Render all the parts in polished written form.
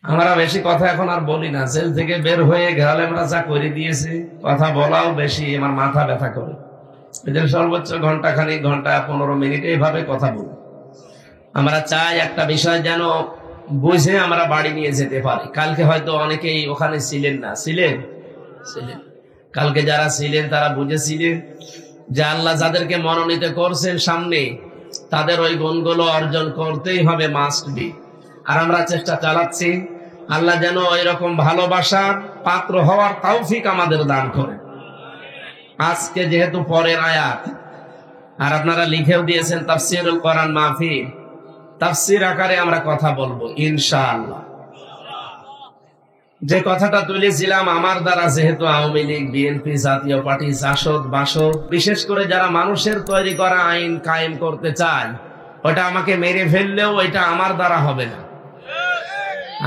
আমরা বেশি কথা এখন আর বলি না, জেল থেকে বের হয়ে গেলে আমরা যা করে দিয়েছি, কথা বলাও বেশি আমার মাথা ব্যথা করে। এদের সর্বোচ্চ ঘন্টাখানিক, ঘন্টা 15 মিনিট এইভাবে কথা বলি। আমরা চাই একটা বিষয় যেন বুঝে আমরা বাড়ি নিয়ে যেতে পারি। কালকে হয়তো অনেকেই ওখানে ছিলেন না, ছিলেন কালকে যারা ছিলেন তারা বুঝেছিলেন যে আল্লাহ যাদেরকে মনোনীত করছেন সামনে, তাদের ওই গুণগুলো অর্জন করতেই হবে, মাস্ট বি। আর আমরা চেষ্টা চালাচ্ছি আল্লাহ যেন ওই রকম ভালোবাসার পাত্র হওয়ার তৌফিক আমাদের দান করে। আজকে যেহেতু পরের আয়াত, আর আপনারা লিখেও দিয়েছেন তাফসীরুল কোরআন মাহফিল, তাফসীর আকারে আমরা কথা বলবো ইনশাআল্লাহ। যে কথাটা তুলেছিলাম, আমার দ্বারা যেহেতু আওয়ামী লীগ, বিএনপি, জাতীয় পার্টি, জাসদ, বাসদ, বিশেষ করে যারা মানুষের তৈরি করা আইন কায়েম করতে চায়, ওটা আমাকে মেরে ফেললেও ওইটা আমার দ্বারা হবে না।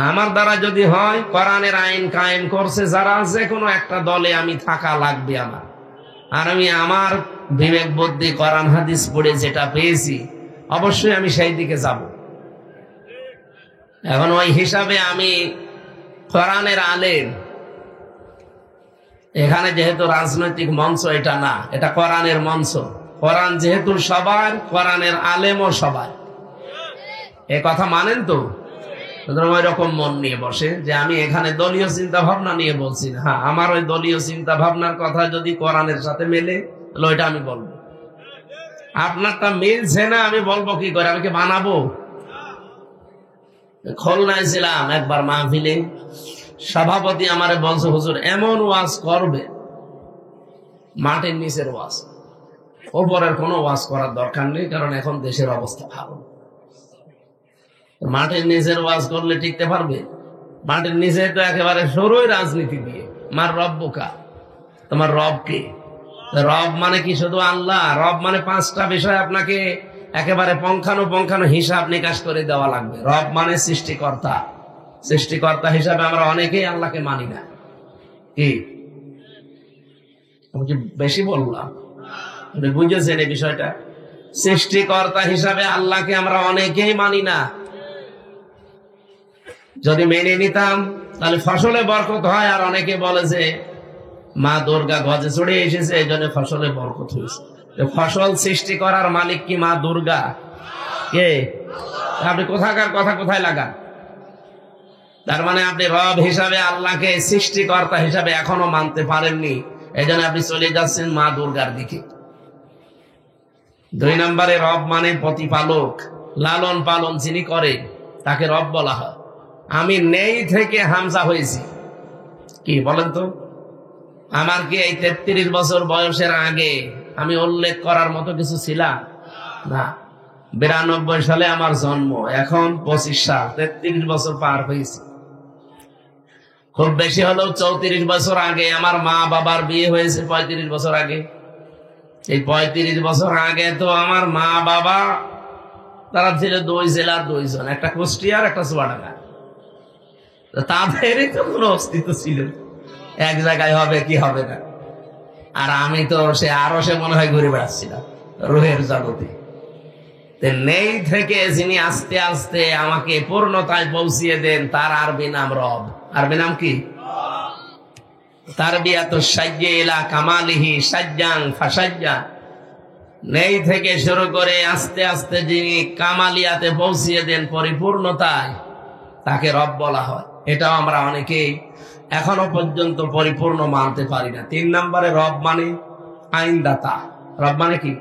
আমার দ্বারা যদি হয়, কোরআনের আইন কায়েম করছে যারা, যে কোনো একটা দলে আমি থাকা লাগবে আমার। আর আমি আমার বিবেক বুদ্ধি কোরআন হাদিস পড়ে যেটা পেয়েছি, অবশ্যই আমি সেই দিকে যাব। এখন ওই হিসাবে আমি কোরআনের আলেম, এখানে যেহেতু রাজনৈতিক মঞ্চ এটা না, এটা কোরআনের মঞ্চ। কোরআন যেহেতু সবার, কোরআনের আলেমও সবার। এ কথা মানেন তো? ওই রকম মন নিয়ে বসে যে আমি এখানে দলীয় চিন্তা ভাবনা নিয়ে বলছি না। হ্যাঁ, আমার ওই দলীয় চিন্তা ভাবনার কথা যদি কোরআনের সাথে মেলে, তাহলে ওইটা আমি বলবো। আপনারটা মিলছে না, আমি বলবো কি করে? আমি কি বানাবো? খুলনায় ছিলাম একবার মাহফিলে, সভাপতি আমারে বলছে, হুজুর এমন ওয়াজ করবে, মাটির নিচের ওয়াজ, ওপরের কোনো ওয়াজ করার দরকার নেই, কারণ এখন দেশের অবস্থা ভালো। মাটির নিচের ওয়াজ করলে টিকতে পারবে? মাটির নিচে তো একেবারে সরুই রাজনীতি দিয়ে। আমার রব বোকা, তোমার রব কে? রব মানে কি শুধু আল্লাহ? রব মানে 5টা বিষয় আপনাকে একেবারে পঙ্খানো হিসাব নিকাশ করে দেওয়া লাগবে। রব মানে সৃষ্টিকর্তা। সৃষ্টিকর্তা হিসাবে আমরা অনেকেই আল্লাহকে মানি না। কি আমি কি বেশি বললাম? আপনি বুঝেছেন এই বিষয়টা? সৃষ্টিকর্তা হিসাবে আল্লাহকে আমরা অনেকেই মানি না। যদি মেনে নিতাম তাহলে ফসলে বরকত হয়। আর অনেকে বলে যে মা দুর্গা গজে চড়ে এসেছে, এই জন্য ফসলে বরকত হয়েছে। ফসল সৃষ্টি করার মালিক কি মা দুর্গা? কে? আপনি কোথাকার কথা কোথায় লাগান? তার মানে আপনি রব হিসাবে আল্লাহকে সৃষ্টিকর্তা হিসাবে এখনো মানতে পারেননি, এই জন্য আপনি চলে যাচ্ছেন মা দুর্গার দিকে। 2 নম্বরে রব মানে প্রতিপালক, লালন পালন যিনি করে তাকে রব বলা হয়। আমি নেই থেকে হামজা হয়েছি, কি বলেন তো? আমার কি এই 33 বছর বয়সের আগে আমি উল্লেখ করার মতো কিছু ছিলাম না? 92 সালে আমার জন্ম, এখন 25 সাল, 33 বছর পার হয়েছে। খুব বেশি হলেও 34 বছর আগে আমার মা বাবার বিয়ে হয়েছে, 35 বছর আগে। এই 35 বছর আগে তো আমার মা বাবা, তারা ছিল 2 জেলার 2 জন, একটা কুষ্টিয়ার, একটা চুয়াডাঙ্গা। তাদের তো কোনো অস্তিত্ব ছিল, এক জায়গায় হবে কি হবে না। আর আমি তো সে মনে হয় ঘুরে বেড়াচ্ছিলাম রুহের জগতে। নেই থেকে যিনি আস্তে আস্তে আমাকে পূর্ণতায় পৌঁছিয়ে দেন, তার আরবি নাম রব। আরবি নাম কি? তারবিয়াতু সাজ্জি ইলা কামালিহি সাজ্জান ফাসাজ্জা। নেই থেকে শুরু করে আস্তে আস্তে যিনি কামালিয়াতে পৌঁছিয়ে দেন, পরিপূর্ণতায়, তাকে রব বলা হয়। এটাও আমরা অনেকেই এখনো পর্যন্ত পরিপূর্ণ মানতে পারি না। 3 নম্বরে রব মানে আইনদাতা। রব মানে কি?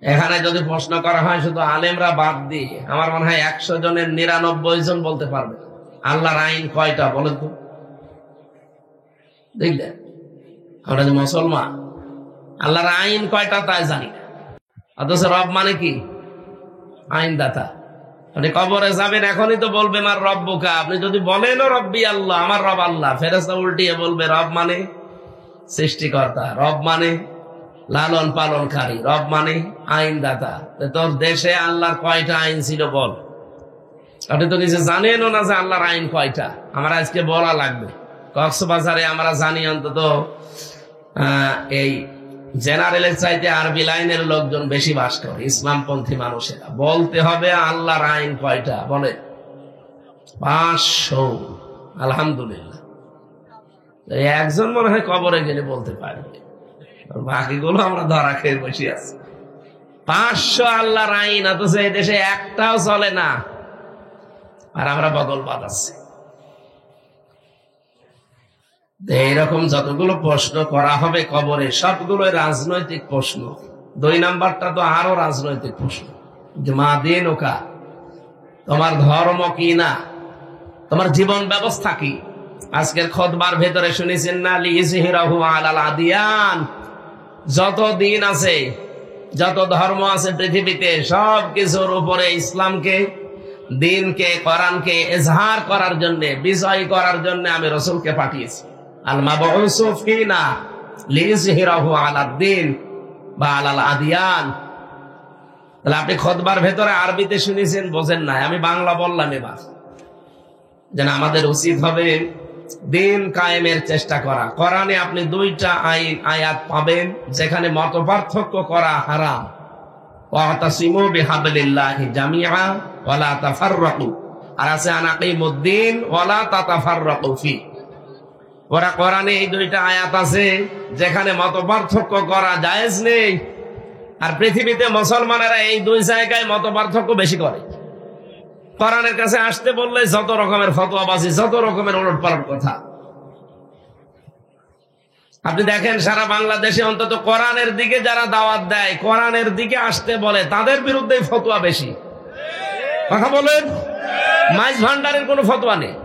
এখানে যদি প্রশ্ন করা হয় শুধু আলেমরা বাদ দিয়ে, আমার মনে হয় 100 জনের 99 জন বলতে পারবে আল্লাহর আইন কয়টা বলেন তো। দেখলেন, আমরা যে মুসলমান, আল্লাহর আইন কয়টা তাই জানি না, অথচ রব মানে কি? আইনদাতা। আপনি কবরে যাবেন, এখনই তো বলবে আমার রব বোকা। আপনি যদি বলেন রব্বি আল্লাহ, আমার রব আল্লাহ, ফেরেশতা উল্টিয়ে বলবে রব মানে সৃষ্টিকর্তা, রব মানে লালন পালনকারী, রব মানে আইনদাতা। তোর দেশে আল্লাহর কয়টা আইন ছিল বল? আপনি তো কিছু জানেনও না যে আল্লাহর আইন কয়টা। আমার আজকে বলা লাগবে। কক্সবাজারে আমরা জানি অন্তত এই জেনারেলের চাইতে আরবি লাইনের লোকজন বেশি বাস করে, ইসলামপন্থী মানুষেরা। বলতে হবে আল্লাহর আইন কয়টা বলে। 500, আলহামদুলিল্লাহ। একজন মনে হয় কবরে গেলে বলতে পারবে, বাকিগুলো আমরা ধরা খেয়ে বসে আছি। 500 আল্লাহর আইন, অথচ এই দেশে একটাও চলে না, আর আমরা বগল বাঁধাচ্ছি। এইরকম যতগুলো প্রশ্ন করা হবে কবরে, সবগুলো রাজনৈতিক প্রশ্ন। 2 নাম্বারটা তো আরো রাজনৈতিক প্রশ্ন, যে মা দিন ওকা, তোমার ধর্ম কি না, তোমার জীবন ব্যবস্থা কি। আজকের খুতবার ভেতরে শুনেছেন না, লিইজহিরাহু আলাল আদিয়ান, যত দিন আছে, যত ধর্ম আছে পৃথিবীতে, সব কিছুর উপরে ইসলামকে, দিনকে, কোরআনকে ইজহার করার জন্য, বিজয় করার জন্য আমি রাসূলকে পাঠিয়েছি। আল মাবউসু ফিনা লিইজহিরাহু আলাদ দ্বীন বা আলাল আদিয়ান। তাহলে আপনি খুতবার ভেতরে আরবিতে শুনেছেন, বোঝেন না, আমি বাংলা বললাম এবার, যেন আমাদের উচিত হবে দিন কায়েমের চেষ্টা করা। কোরআনে আপনি 2টা আয়াত পাবেন যেখানে মতপার্থক্য করা হারাম। ওয়াতাসিমু বিহাবলিল্লাহি জামিআ ওয়ালা তাফাররাকু, আর আছে আনাকিমুদ্দিন ওয়ালা তাতাফাররাকু ফি। ওরা কোরআনে এই 2টা আয়াত আছে যেখানে মতপার্থক্য করা জায়েজ নেই, আর পৃথিবীতে মুসলমানেরা এই 2 জায়গায় মতপার্থক্য বেশি করে। কোরআনের কাছে আসতে বললে যত রকমের ফতোয়াবাজি, যত রকমের উলটপালট কথা। আপনি দেখেন সারা বাংলাদেশে অন্তত কোরআনের দিকে যারা দাওয়াত দেয়, কোরআনের দিকে আসতে বলে, তাদের বিরুদ্ধে ফতোয়া বেশি। কথা বলেন, মাইজ ভান্ডারের কোনো ফতোয়া নেই।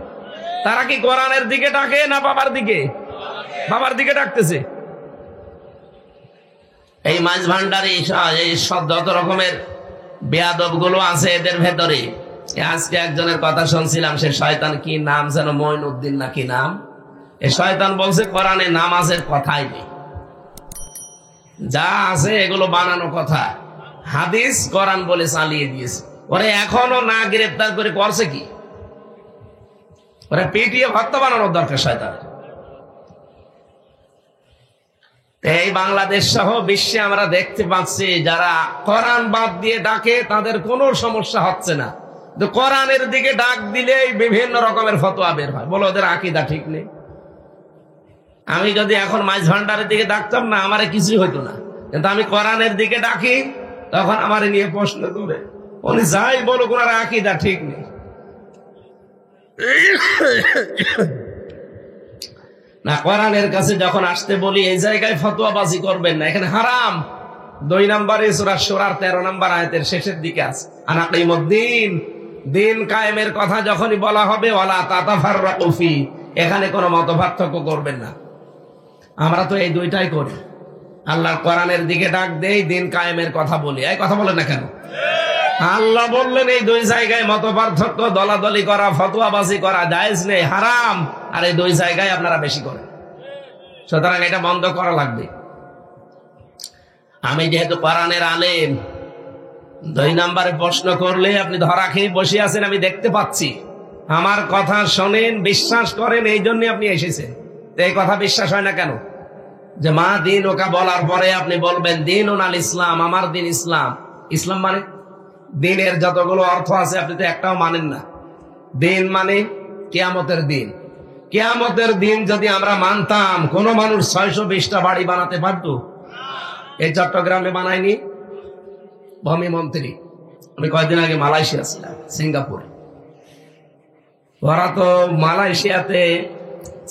তারা কি কোরআনের দিকে ডাকে না বাবার দিকে? বাবার দিকে ডাকতেছে। এই মাইজ ভান্ডারে এই সব যত রকমের বেয়াদব গুলো আছে এদের ভেতরে। আজকে একজনের কথা শুনছিলাম, সে শয়তান, কি নাম যেন, মঈনুদ্দিন না কি নাম, এই শয়তান বলছে কোরআনে নামাজের কথাই নেই, যা আছে এগুলো বানানো কথা, হাদিস কোরআন বলে চালিয়ে দিয়েছে। ওরে এখনো না গ্রেফতার করে করছে কি? ওরা পিটিয়ে হত্যা বানানোর দরকার শয়তানের। এই বাংলাদেশ সহ বিশ্বে আমরা দেখতে পাচ্ছি যারা কোরআন বাদ দিয়ে ডাকে তাদের কোনো সমস্যা হচ্ছে না, কোরআনের দিকে ডাক দিলে বিভিন্ন রকমের ফতোয়া বের হয়, বলে ওদের আকীদা ঠিক নেই। আমি যদি এখন মাইজ ভান্ডারের দিকে ডাকতাম না, আমারে কিছুই হইতো না, কিন্তু আমি কোরআনের দিকে ডাকি, তখন আমারে নিয়ে প্রশ্ন করে, উনি যাই বলো ওনার আকীদা ঠিক নেই। না, কোরআনের কাছে যখন আসতে বলি এই জায়গায় ফতোয়াবাজি করবেন না, এখানে হারাম। 2 নম্বরে সূরা শুরার 13 নম্বর আয়াতের শেষের দিকে আছে আনাকিমুদ্দিন, দিন কায়েমের কথা যখনই বলা হবে, ওয়ালা তাতাফাররাকু ফি, এখানে কোনো মতপার্থক্য করবেন না। আমরা তো এই 2টাই করি, আল্লাহর কোরআনের দিকে ডাক দেই, দিন কায়েমের কথা বলি। এই কথা বলেন না কেন? আল্লাহ বললেন এই 2 জায়গায় মতপার্থক্য, দলাদলি করা, ফতোয়াবাজি করা জায়েজ নেই, হারাম। আর এই 2 জায়গায় আপনারা বেশি করেন, সুতরাং এটা বন্ধ করা লাগবে। আমি যেহেতু কোরআনের আলেম, 2 নম্বরে প্রশ্ন করলে আপনি ধরা খেয়ে বসে আছেন, আমি দেখতে পাচ্ছি। আমার কথা শোনেন, বিশ্বাস করেন, এই জন্য আপনি এসেছেন। এই কথা বিশ্বাস হয় না কেন? যে মা দিন ওকা বলার পরে আপনি বলবেন দিন আল ইসলাম, আমার দিন ইসলাম। ইসলাম মানে দিনের যতগুলো অর্থ আছে আপনি তো একটাও মানেন না। দিন মানে কিয়ামতের দিন। কিয়ামতের দিন যদি আমরা মানতাম, কোন মানুষ 620টা বাড়ি বানাতে পারত? এই চট্টগ্রামে বানায়নি ভূমি মন্ত্রী। আমি কয়েকদিন আগে মালয়েশিয়া ছিলাম, সিঙ্গাপুরে। ওরা তো মালয়েশিয়াতে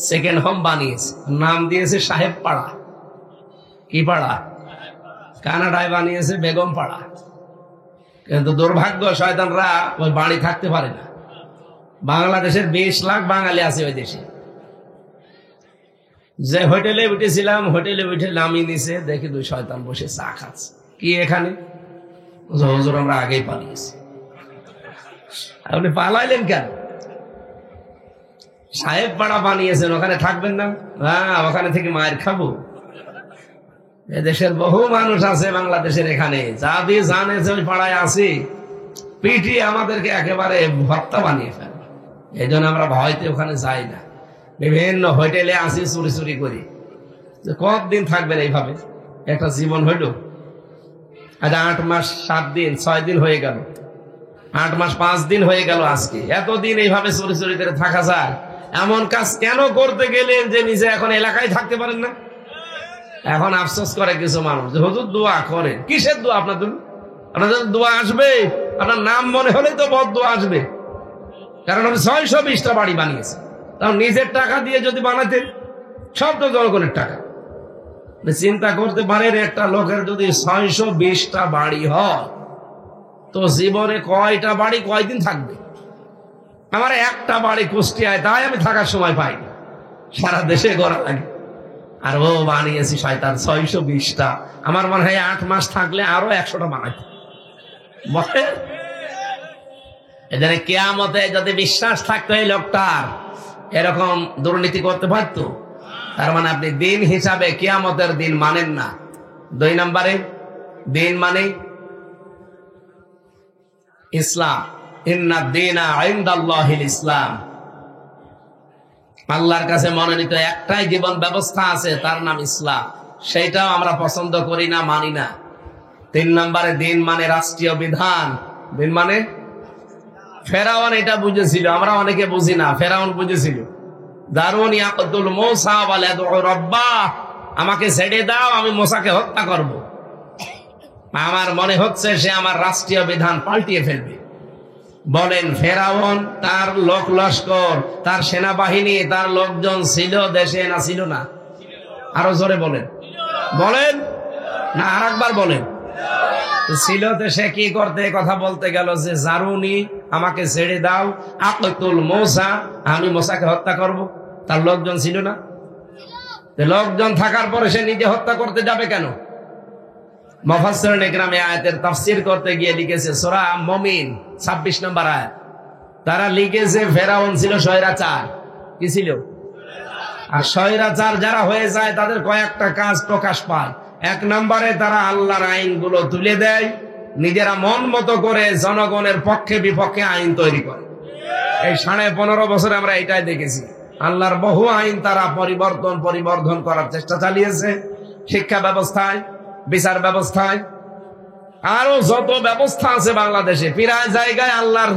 সেকেন্ড হোম বানিয়েছে, নাম দিয়েছে সাহেব পাড়া। কি পাড়া? কানাডায় বানিয়েছে বেগম পাড়া। কিন্তু দুর্ভাগ্য, শয়তানরা ওই বাড়ি থাকতে পারে না। বাংলাদেশের 20 লাখ বাঙালি আছে ওই দেশে। যে হোটেলে উঠেছিলাম, হোটেলে উঠে নামিয়ে নিছে, দেখি 2 শয়তান বসে চা খাচ্ছে। কি এখানে? হুজুর আমরা আগেই পালিয়েছি। আপনি পালাইলেন কেন? সাহেব পাড়া বানিয়েছেন, ওখানে থাকবেন না? হ্যাঁ, ওখানে থেকে মায়ের খাবো। এদেশের বহু মানুষ আছে বাংলাদেশের এখানে, যাবি জানে যে ওই পাড়ায় আছি, পিটিয়ে আমাদেরকে একেবারে ভর্তা বানিয়ে ফেলে। এই জন্য আমরা ভয়তে ওখানে যাই না। বিভিন্ন হোটেলে আসি চুরি চুরি করি। কতদিন থাকবেন এইভাবে? একটা জীবন হইল। আজ 8 মাস 7 দিন 6 দিন হয়ে গেল। 8 মাস 5 দিন হয়ে গেল আজকে। এতদিন এইভাবে চুরি চুরি করে থাকা যায়? এমন কাজ কেন করতে গেলেন যে নিজে এখন এলাকায় থাকতে পারেন না? এখন আফসোস করে কিছু মানুষ যে হুজুর দোয়া করেন। কিসের দোয়া আপনাদের? আপনাদের দোয়া আসবে আপনার নাম মনে হলেই তো বদ দোয়া আসবে। কারণ আমি 620টা বাড়ি বানিয়েছি। তাও নিজের টাকা দিয়ে যদি বানাতেন, সব তো জনগণের টাকা। চিন্তা করতে পারেন, একটা লোকের যদি 620টা বাড়ি হয় তো জীবনে কয়টা বাড়ি কয়দিন থাকবে? আমার একটা বাড়ি কুষ্টিয়ায়, তাই আমি থাকার সময় পাইনি, সারা দেশে গড়া লাগে। আর ও বানিয়েছি শয়তান 620টা। আমার মনে হয় 8 মাস থাকলে আরো 100টা বানাইতে বলে। এখানে কিয়ামতে যদি বিশ্বাস থাকতো এই লোকটার, এরকম দুর্নীতি করতে পারতো। তার মানে আপনি দিন হিসাবে কিয়ামতের দিন মানেন না। 2 নম্বরে দিন মানে ইসলাম। ইন্না দীনা ইনদাল্লাহিল ইসলাম। আল্লাহর কাছে মনোনীত একটাই জীবন ব্যবস্থা আছে, তার নাম ইসলাম। সেইটাও আমরা পছন্দ করি না, মানি না। 3 নম্বরে দিন মানে রাষ্ট্রীয় বিধান। দিন মানে ফেরাউন এটা বুঝেছিল, আমরা অনেকে বুঝি না। ফেরাউন বুঝেছিল, দারুন ইয়াকতুল মূসা ওয়া ইয়াদউ রাব্বাহ, আমাকে ছেড়ে দাও, আমি মূসাকে হত্যা করব। আমার মনে হচ্ছে সে আমার রাষ্ট্রীয় বিধান পাল্টিয়ে ফেলবে। বলেন, ফেরাউন তার লোক লস্কর, তার সেনাবাহিনী, তার লোকজন ছিল দেশে না ছিল না? আরো জোরে বলেন, বলেন না আর একবার বলেন। ছিল তো সে কি করতে কথা বলতে গেল যে জারুনি, আমাকে ছেড়ে দাও, আকতুল মূসা, আমি মূসাকে হত্যা করব। তার লোকজন ছিল না? লোকজন থাকার পরে সে নিজে হত্যা করতে যাবে কেন? মুফাসসিরিন ইকরাম এই আয়াতের তাফসীর করতে গিয়ে লিখেছে, সূরা মুমিন 26 নম্বর আয়াত, তারা লিখেছে ফেরাউন ছিল স্বৈরাচার। কি ছিল? আর স্বৈরাচার যারা হয়ে যায় তাদের কয়েকটা কাজ প্রকাশ পায়। 1 নম্বরে তারা আল্লাহর আইনগুলো তুলে দেয়, নিজেরা মন মতো করে জনগণের পক্ষে বিপক্ষে আইন তৈরি করে। এই 15.5 বছরে আমরা এটাই দেখেছি। আল্লাহর বহু আইন তারা পরিবর্ধন করার চেষ্টা চালিয়েছে, শিক্ষা ব্যবস্থায়, বিচার ব্যবস্থায়, আরো যত ব্যবস্থা আছে বাংলাদেশে। প্রায় জায়গায় আল্লাহর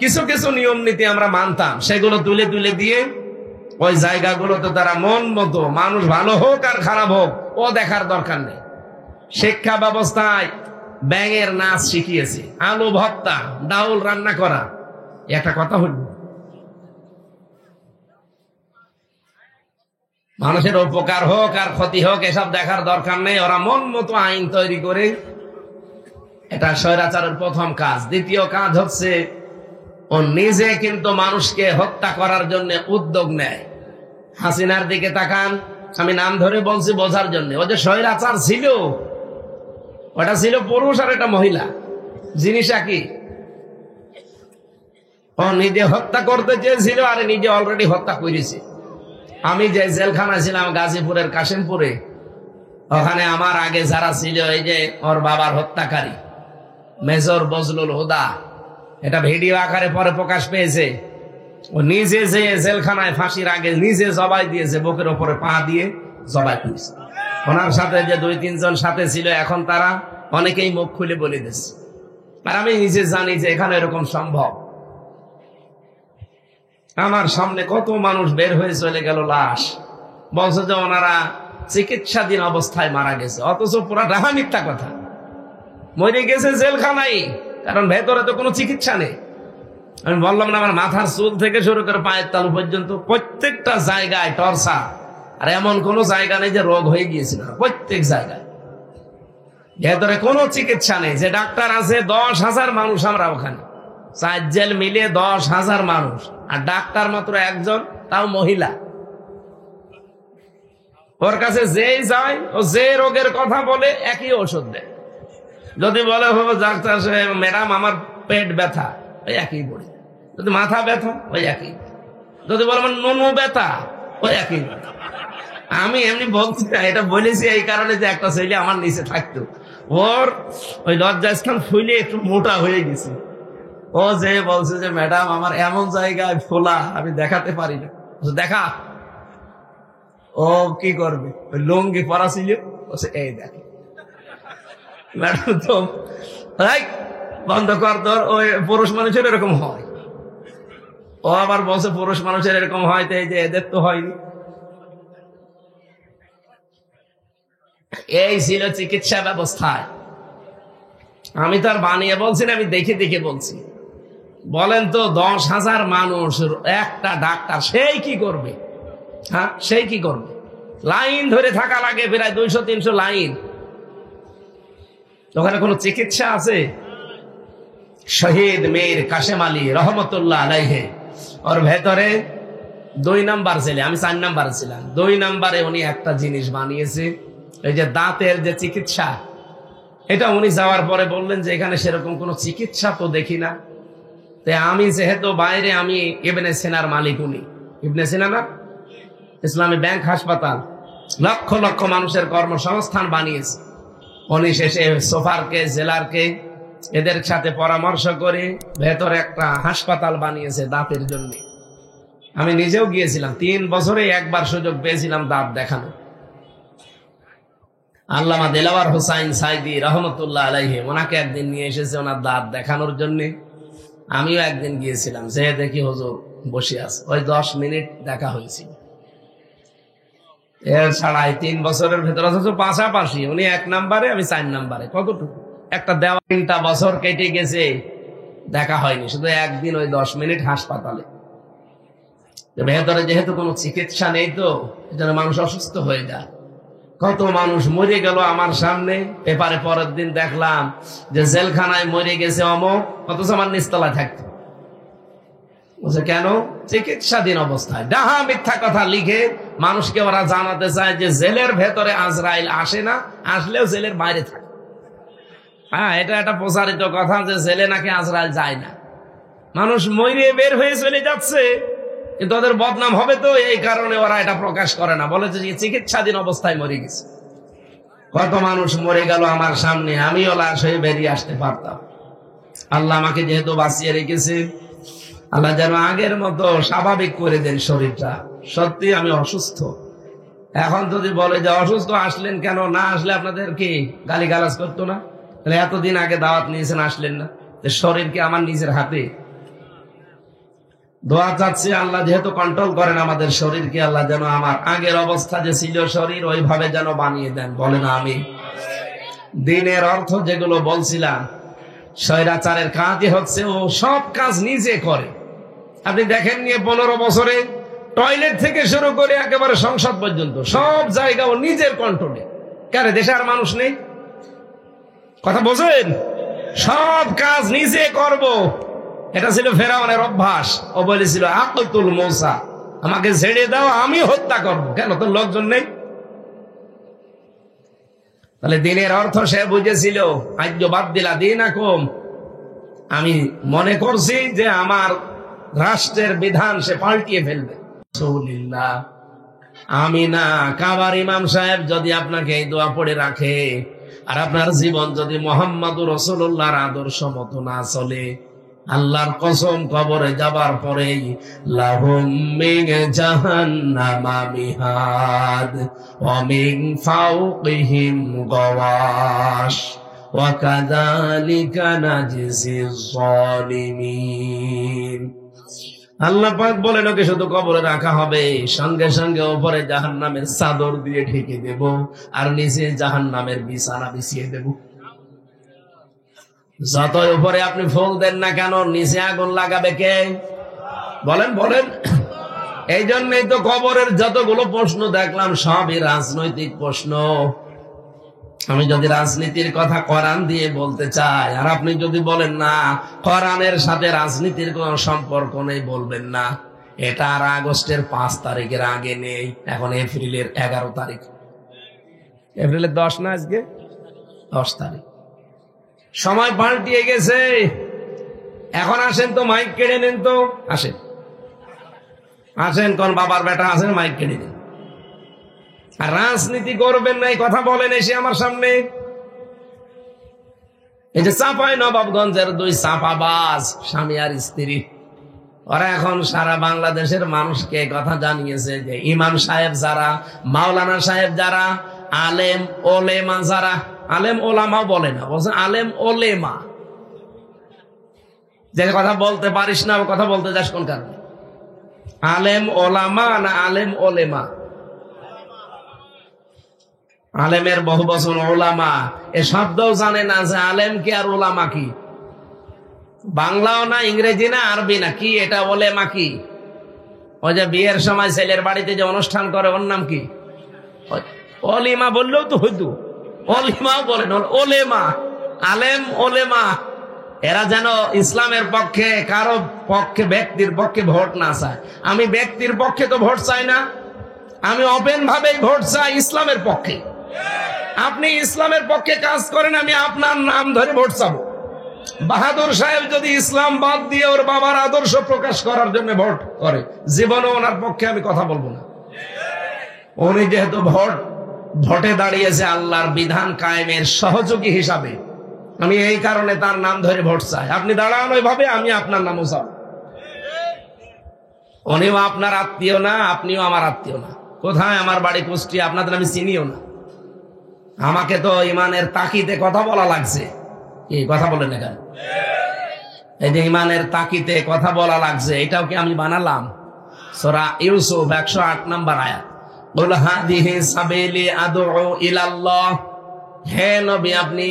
কিছু কিছু নিয়ম নীতি আমরা মানতাম, সেগুলো তুলে তুলে দিয়ে ওই জায়গাগুলোতে তারা মন মতো, মানুষ ভালো হোক আর খারাপ হোক ও দেখার দরকার নেই। শিক্ষা ব্যবস্থায় ব্যাঙের নাচ শিখিয়েছে, আলু ভর্তা, ডাউল রান্না করা। একটা কথা হইল, মানুষের উপকার হোক আর ক্ষতি হোক এসব দেখার দরকার নেই, ওরা মন মতো আইন তৈরি করে। এটা স্বৈরাচারের প্রথম কাজ। দ্বিতীয় কাজ হচ্ছে ও নিজে কিন্তু মানুষকে হত্যা করার জন্য উদ্যোগ নেয়। হাসিনার দিকে তাকান, আমি নাম ধরে বলছি বোঝার জন্য। ও যে স্বৈরাচার ছিল, ওটা ছিল পুরুষ আর এটা মহিলা, জিনিস একই। ও নিজে হত্যা করতে চেয়েছিল আর নিজে অলরেডি হত্যা করেছে। আমি যে জেলখানা ছিলাম গাজীপুরের কাশিমপুরে, ওখানে আমার আগে যারা ছিল, এই যে ওর বাবার হত্যাকারী মেজর বজলুল হুদা, এটা ভিডিও আকারে পরে প্রকাশ পেয়েছে। ও নিজে যে জেলখানায় ফাঁসির আগে নিজে জবাই দিয়েছে, বুকের ওপরে পা দিয়ে জবাই করেছে। ওনার সাথে যে 2-3 জন সাথে ছিল, এখন তারা অনেকেই মুখ খুলে বলে দিচ্ছে। আর আমি নিজে জানি যে এখানে এরকম সম্ভব। আমার সামনে কত মানুষ বের হয়ে চলে গেল লাশ, বলছে যে ওনারা চিকিৎসাধীন অবস্থায় মারা গেছে, অথচ পুরা ডাহা মিথ্যা কথা। মরে গেছে জেলখানায়, কারণ ভেতরে তো কোনো চিকিৎসা নেই। আমি বললাম না, আমার মাথার চুল থেকে শুরু করে পায়ের তালু পর্যন্ত প্রত্যেকটা জায়গায় টর্চার। আর এমন কোন জায়গা নেই যে রোগ হয়ে গিয়েছিল, প্রত্যেক জায়গায় ভেতরে কোনো চিকিৎসা নেই। যে ডাক্তার আছে 10,000 মানুষ, আমরা ওখানে 4 জেল মিলে 10,000 মানুষ, আর ডাক্তার মাত্র 1 জন, তাও মহিলা। ওর কাছে যেই যায় ও যে রোগের কথা বলে একই ওষুধ দেয়। যদি বলে ডাক্তার সাহেব ম্যাডাম আমার পেট ব্যথা, ওই একই বড়ি। যদি মাথা ব্যথা, ওই একই। যদি বলে আমার নুনু ব্যথা, ওই একই। আমি এমনি বলছি না, এটা বলেছি এই কারণে যে একটা ছেলে আমার নিচে থাকতো, ওর ওই লজ্জাস্থান ফুলে একটু মোটা হয়ে গেছে। ও যে বলছে যে ম্যাডাম আমার এমন জায়গায় ফোলা, আমি দেখাতে পারি না। দেখা, ও কি করবে, ওই লুঙ্গি পরা ছিল, এই দেখে ম্যাডাম তো বন্ধ কর তোর। ওই পুরুষ মানুষের এরকম হয়। ও আবার বলছে পুরুষ মানুষের এরকম হয়, তো এই যে এদের তো হয়নি। এই ছিল চিকিৎসা ব্যবস্থায়। আমি তো আর বানিয়ে বলছি না, আমি দেখে দেখে বলছি। বলেন তো 10,000 মানুষ একটা ডাক্তার, সেই কি করবে? হ্যাঁ, সেই কি করবে? লাইন ধরে থাকা লাগে, প্রায় 200-300 লাইন। ওখানে কোনো চিকিৎসা আছে? শহীদ মীর কাশেম আলী রহমতুল্লাহ আলাইহে, ওর ভেতরে 2 নাম্বার ছেলে, আমি 4 নাম্বার ছিলাম। 2 নাম্বারে উনি একটা জিনিস বানিয়েছে, এই যে দাঁতের যে চিকিৎসা, এটা উনি যাওয়ার পরে বললেন যে এখানে সেরকম কোনো চিকিৎসা তো দেখি না। তাই আমি যেহেতু বাইরে, আমি ইবনে সিনার মালিক, উনি ইবনে সিনা না, ইসলামী ব্যাংক হাসপাতাল, লক্ষ লক্ষ মানুষের কর্মসংস্থান বানিয়েছে। উনি শেষে সোফারকে, জেলারকে, এদের সাথে পরামর্শ করে ভেতরে একটা হাসপাতাল বানিয়েছে দাঁতের জন্য। আমি নিজেও গিয়েছিলাম, 3 বছরে একবার সুযোগ পেয়েছিলাম দাঁত দেখানো। আল্লামা দেলাওয়ার হোসাইন সাইদি রহমতুল্লাহ আলাইহি, ওনাকে একদিন নিয়ে এসেছে ওনার দাঁত দেখানোর জন্য। আমিও একদিন গিয়েছিলাম, যে দেখি হুজুর বসে আছে। ওই 10 মিনিট দেখা হয়েছিল। এর ছাড়াই 3 বছরের ভেতরে, অথচ পাশাপাশি উনি 1 নাম্বারে, আমি 4 নাম্বারে। কতটুকু একটা দেওয়া, 3টা বছর কেটে গেছে, দেখা হয়নি। শুধু একদিন ওই 10 মিনিট হাসপাতালে। ভেতরে যেহেতু কোনো চিকিৎসা নেই, তো এজন্য মানুষ অসুস্থ হয়ে যায়। কত মানুষ মরে গেল আমার সামনে। পেপারে পরের দিন দেখলাম যে জেলখানায় মরে গেছে অমুক, অথচ আমার নিচতলায় থাকতো। বলছে কেন? চিকিৎসাধীন অবস্থায়। ডাহা মিথ্যা কথা লিখে মানুষকে ওরা জানাতে চায় যে জেলের ভেতরে আজরাইল আসে না, আসলেও জেলের বাইরে থাকে। হ্যাঁ, এটা একটা প্রচারিত কথা যে জেলে নাকি আজরাইল যায় না। মানুষ মরে বের হয়ে চলে যাচ্ছে, কিন্তু ওদের বদনাম হবে, তো এই কারণে ওরা এটা প্রকাশ করে না। বলে যে চিকিৎসাধীন অবস্থায় মরে গেছে। কত মানুষ মরে গেল আমার সামনে, আমিও লাশ হয়ে বেরিয়ে আসতে পারতাম। আল্লাহ আমাকে যেহেতু বাঁচিয়ে রেখেছে, আল্লাহ যেন আগের মতো স্বাভাবিক করে দেন শরীরটা। সত্যি আমি অসুস্থ। এখন যদি বলে যে অসুস্থ আসলেন কেন, না আসলে আপনাদের কি গালিগালাজ করতো না? তাহলে এতদিন আগে দাওয়াত নিয়েছেন, আসলেন না। শরীরকে আমার নিজের হাতে। দোয়া চাচ্ছি আল্লাহ যেহেতু কন্ট্রোল করেন আমাদের শরীরকে, আল্লাহ যেন আমার আগের অবস্থা যে ছিল শরীর, ওইভাবে যেন বানিয়ে দেন। বলেন আমি। দিনের অর্থ যেগুলো বলছিলাম, স্বৈরাচারের কাজই হচ্ছে ও সব কাজ নিজে করে। আপনি দেখেন নিয়ে 15 বছরে টয়লেট থেকে শুরু করে একেবারে সংসদ পর্যন্ত সব জায়গা ও নিজের কন্ট্রোলে। কেন দেশে আর মানুষ নেই? কথা বোঝেন? সব কাজ নিজে করব, এটা ছিল ফেরাউনের অভ্যাস। ও বলেছিল আকতুল মূসা, আমাকে ছেড়ে দাও, আমি হত্যা করব। কেন? তোর লোকজন নেই? তাহলে দিনের অর্থ সে বুঝেছিল। আজ বাদ দিলা দিন আকম, আমি মনে করছি যে আমার রাষ্ট্রের বিধান সে পাল্টিয়ে ফেলবে। আমি না, কাবার ইমাম সাহেব যদি আপনাকে এই দোয়া পড়ে রাখে, আর আপনার জীবন যদি মুহাম্মদুর রাসূলুল্লাহর আদর্শ মতো না চলে, আল্লাহর কসম কবরে যাবার পরেই লাহুম মিন জাহান্নামা মিহাদ ওয়া মিন ফাওকিহিম গাওয়াশ ওয়া কাযালিকা নাজজিজ যালিমিন। আল্লাহ পাক বলেন ওকে শুধু কবরে রাখা হবে, সঙ্গে সঙ্গে উপরে জাহান্নামের চাদর দিয়ে ঢেকে দেব, আর নিচে জাহান্নামের বিছানা বিছিয়ে দেব। যতই উপরে আপনি ফুল দেন না কেন, নিচে আগুন লাগাবে কে? বলেন বলেন। এই জন্যই তো কবরের যতগুলো প্রশ্ন দেখলাম সবই রাজনৈতিক প্রশ্ন। আমি যদি রাজনীতির কথা কোরআন দিয়ে বলতে চাই, আর আপনি যদি বলেন না কোরআনের সাথে রাজনীতির কোন সম্পর্ক নেই, বলবেন না, এটা আর আগস্টের 5 তারিখের আগে নেই, এখন এপ্রিলের 11 তারিখ। এপ্রিলের 10 না, আজকে 10 তারিখ। সময় পাল্টিয়ে গেছে। এখন আসেন তো, মাইক কেড়ে নেন তো, আসেন আসেন, কোন বাবার বেটা আসেন, মাইক কেড়ে নেন। আর রাজনীতি করবেন না এই কথা বলেন এসে আমার সামনে। এই যে চাঁপাই নবাবগঞ্জের 2 চাঁপাবাজ স্বামী আর স্ত্রী, ওরা এখন সারা বাংলাদেশের মানুষকে কথা জানিয়েছে যে ইমাম সাহেব যারা, মাওলানা সাহেব যারা, আলেম ওলেমা যারা, আলেম ওলামাও বলে না, বলছে আলেম ওলেমা, যে কথা বলতে পারিস না, ও কথা বলতে যাস কোন কারণে? আলেম ওলামা না আলেম ওলেমা? আলেমের বহু বচন ওলামা। এ শব্দও জানে না যে আলেম কি আর ওলামা কি। বাংলাও না, ইংরেজি না, আরবি না, কি এটা ওলেমা কি? ওই যে বিয়ের সময় ছেলের বাড়িতে যে অনুষ্ঠান করে ওর নাম কি? অলিমা বললেও তো হইতো, অলিমাও বলেন, ওলেমা। আলেম ওলেমা এরা যেন ইসলামের পক্ষে, কারো পক্ষে, ব্যক্তির পক্ষে ভোট না চায়। আমি ব্যক্তির পক্ষে তো ভোট চাই না, আমি ওপেন ভাবেই ভোট চাই ইসলামের পক্ষে। আপনি ইসলামের পক্ষে কাজ করেন, আমি আপনার নাম ধরে ভোট চাবো। বাহাদুর সাহেব যদি ইসলাম বাদ দিয়ে ওর বাবার আদর্শ প্রকাশ করার জন্য ভোট করে, জীবনে ওনার পক্ষে আমি কথা বলবো না। উনি যেহেতু ভোটে দাঁড়িয়েছে আল্লাহর বিধান কায়েমের সহযোগী হিসাবে, আমি এই কারণে তার নাম ধরে ভোট চাই। আপনি দাঁড়ান ওইভাবে, আমি আপনার নামও চাই। উনিও আপনার আত্মীয় না, আপনিও আমার আত্মীয় না। কোথায়? আমার বাড়ি কুষ্টিয়া, আপনাদের আমি চিনিও না। আমাকে তো ইমানের তাকিতে কথা বলা লাগছে। কি কথা বলেন না কেন? এই যে ইমানের তাকিতে কথা বলা লাগছে, এটাও কি আমি বানালাম? সূরা ইউসুফ 108 নম্বর আয়াত, কুল হাদিহি সাবিলি আদউ ইলাল্লাহ। হে নবী, আপনি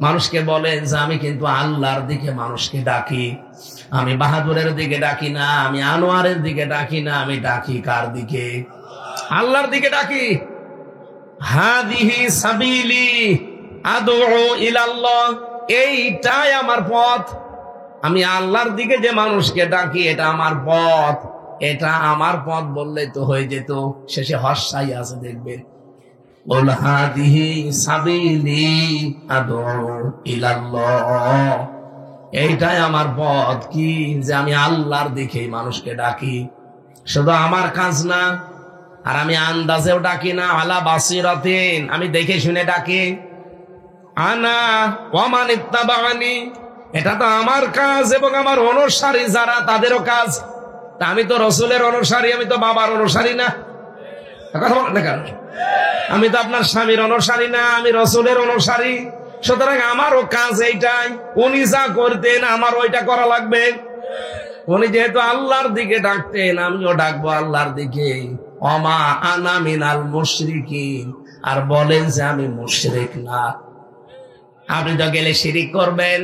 মানুষকে বলেন যে আমি কিন্তু আল্লাহর দিকে মানুষকে ডাকি। আমি বাহাদুরের দিকে ডাকি না, আমি আনোয়ারের দিকে ডাকি না, আমি ডাকি কার দিকে? আল্লাহর দিকে ডাকি। হাদিহি সাবিলি আদউ ইলাল্লাহ, এইটাই আমার পথ। আমি আল্লাহর দিকে যে মানুষকে ডাকি, এটা আমার পথ। এটা আমার পথ বললেই তো হয়ে যেত। শেষে হর্ষাই আছে, দেখবেন, কুল হাদিহি সাবিলি আদউ ইলাল্লাহ, এইটাই আমার পথ। কি? যে আমি আল্লাহর দিকে মানুষকে ডাকি। শুধু আমার কাজ না, আর আমি আন্দাজেও ডাকি না, আলা বাসিরাতিন, আমি দেখে শুনে ডাকি। আনা ওয়া মান ইত্তাবাআনি, এটা তো আমার কাজ এবং আমার অনুসারী যারা, তাদেরও কাজ। তা আমি তো রাসূলের অনুসারী, আমি তো বাবার অনুসারী না। কথা বলেন না কেন? আমি তো আপনার স্বামীর অনুসারী না, আমি রাসূলের অনুসারী। সুতরাং আমারও কাজ এইটাই। উনি যা করতেন আমার ওইটা করা লাগবে। উনি যেহেতু আল্লাহর দিকে ডাকতেন, আমিও ডাকবো আল্লাহর দিকে। ওমা আনা মিনাল মুশরিকিন, আর বলেন যে আমি মুশরিক না। আপনি তো গেলে শিরিক করবেন,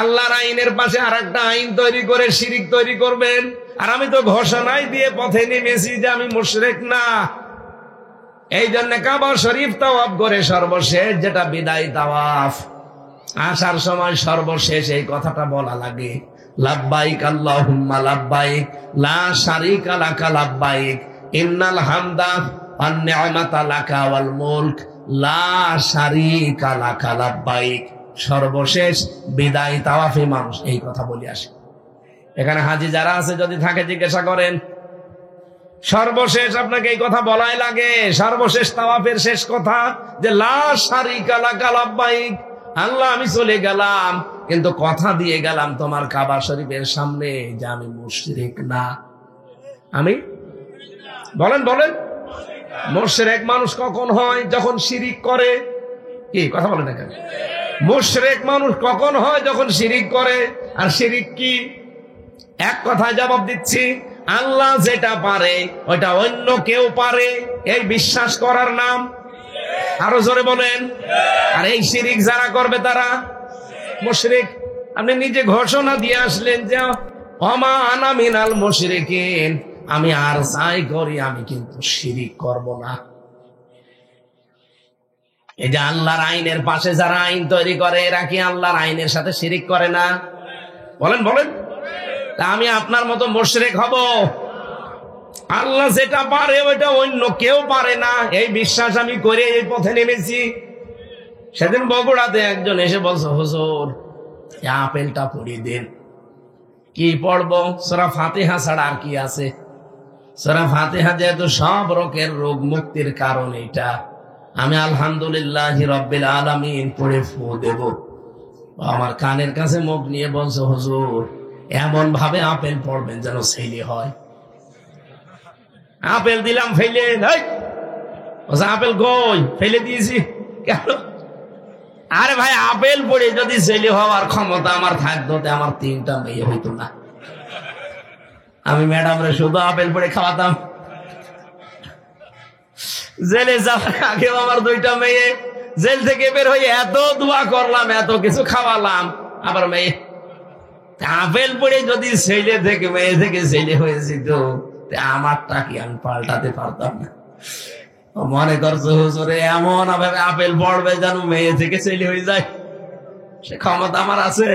আল্লাহর আইনের পাশে আর একটা আইন তৈরি করে শিরিক তৈরি করবেন। আর আমি তো ঘোষণাই দিয়ে পথে নেমেছি যে আমি মুশরিক না। এই জন্য কাবা শরীফ তাওয়াফ করে সর্বশেষ যেটা বিদায় তাওয়াফ, আসার সময় সর্বশেষ এই কথাটা বলা লাগে, লাব্বাইক আল্লাহুম্মা লাব্বাইক লা শারীকা লাকা লাব্বাইক ইন্নাল হামদা ওয়ান নি'মাতা লাকা ওয়াল মুলক লা শারীকা লাকা লাব্বাইক। সর্বশেষ বিদায় তাওয়াফে মানুষ এই কথা বলে আসে। এখানে হাজী যারা আছে যদি থাকে জিজ্ঞাসা করেন, সর্বশেষ আপনাকে এই কথা বলাই লাগে, সর্বশেষ তাওয়াফের শেষ কথা যে লা শারীকা লাকা লাব্বাইক। আল্লাহ আমি চলে গেলাম, কিন্তু কথা দিয়ে গেলাম তোমার কাবা শরীফের সামনে যে আমি মুশরিক না। আমি বলেন মুশরিক মানুষ কখন হয়? যখন শিরিক করে। কি কথা বলেন না কেন? মুশরিক মানুষ কখন হয়? যখন শিরিক করে। আর শিরিক কি? এক কথায় জবাব দিচ্ছি, আল্লাহ যেটা পারে ওইটা অন্য কেউ পারে, এই বিশ্বাস করার নাম। আরো জোরে বলেন। আর এই শিরিক যারা করবে তারা মুশরিক। আপনি নিজে ঘোষণা দিয়ে আসলেন যে ওমা আনা মিনাল মুশরিকিন, আমি আর যাই করি আমি কিন্তু শিরিক করব না। এই যে আল্লাহর আইনের পাশে যারা আইন তৈরি করে, এরা কি আল্লাহর আইনের সাথে শিরিক করে না? বলেন তা আমি আপনার মতো মুশরিক হব? আল্লাহ যেটা পারে ওইটা অন্য কেউ পারে না, এই বিশ্বাস আমি করে এই পথে নেমেছি। সেদিন বগুড়াতে একজন এসে বলছে, হুজুর আপেলটা পড়িয়ে দেন। কি পড়বো? সূরা ফাতিহা ছাড়া আর কি আছে? সূরা ফাতিহা যেহেতু সব রোগের রোগ মুক্তির কারণ, এটা আমি আলহামদুলিল্লাহি রাব্বিল আলামিন পড়ে ফু দেব। আমার কানের কাছে মুখ নিয়ে বলছে, হুজুর এমন ভাবে আপেল পড়বেন যেন ছেলে হয়। আপেল দিলাম ফেলে, আপেল কই? ফেলে দিয়েছি। কেন? আরে ভাই, আপেল পড়ে যদি ছেলে হওয়ার ক্ষমতা আমার থাকতো, আমার 3টা মেয়ে হইতো না? আমি ম্যাডামরে শুধু আপেল পড়ে খাওয়াতাম। জেলে যাওয়ার আগেও আমার 2টা মেয়ে, জেল থেকে বের হয়ে এত দোয়া করলাম, এত কিছু খাওয়ালাম, আবার মেয়ে। আপেল পড়ে যদি ছেলে থেকে মেয়ে থেকে ছেলে হয়েছে, তো আমারটা কি আমি পাল্টাতে পারতাম না? মনে করছো হুজুরে এমন আপেল পড়বে যেন মেয়ে থেকে ছেলে হয়ে যায়, সে ক্ষমতা আমার আছে?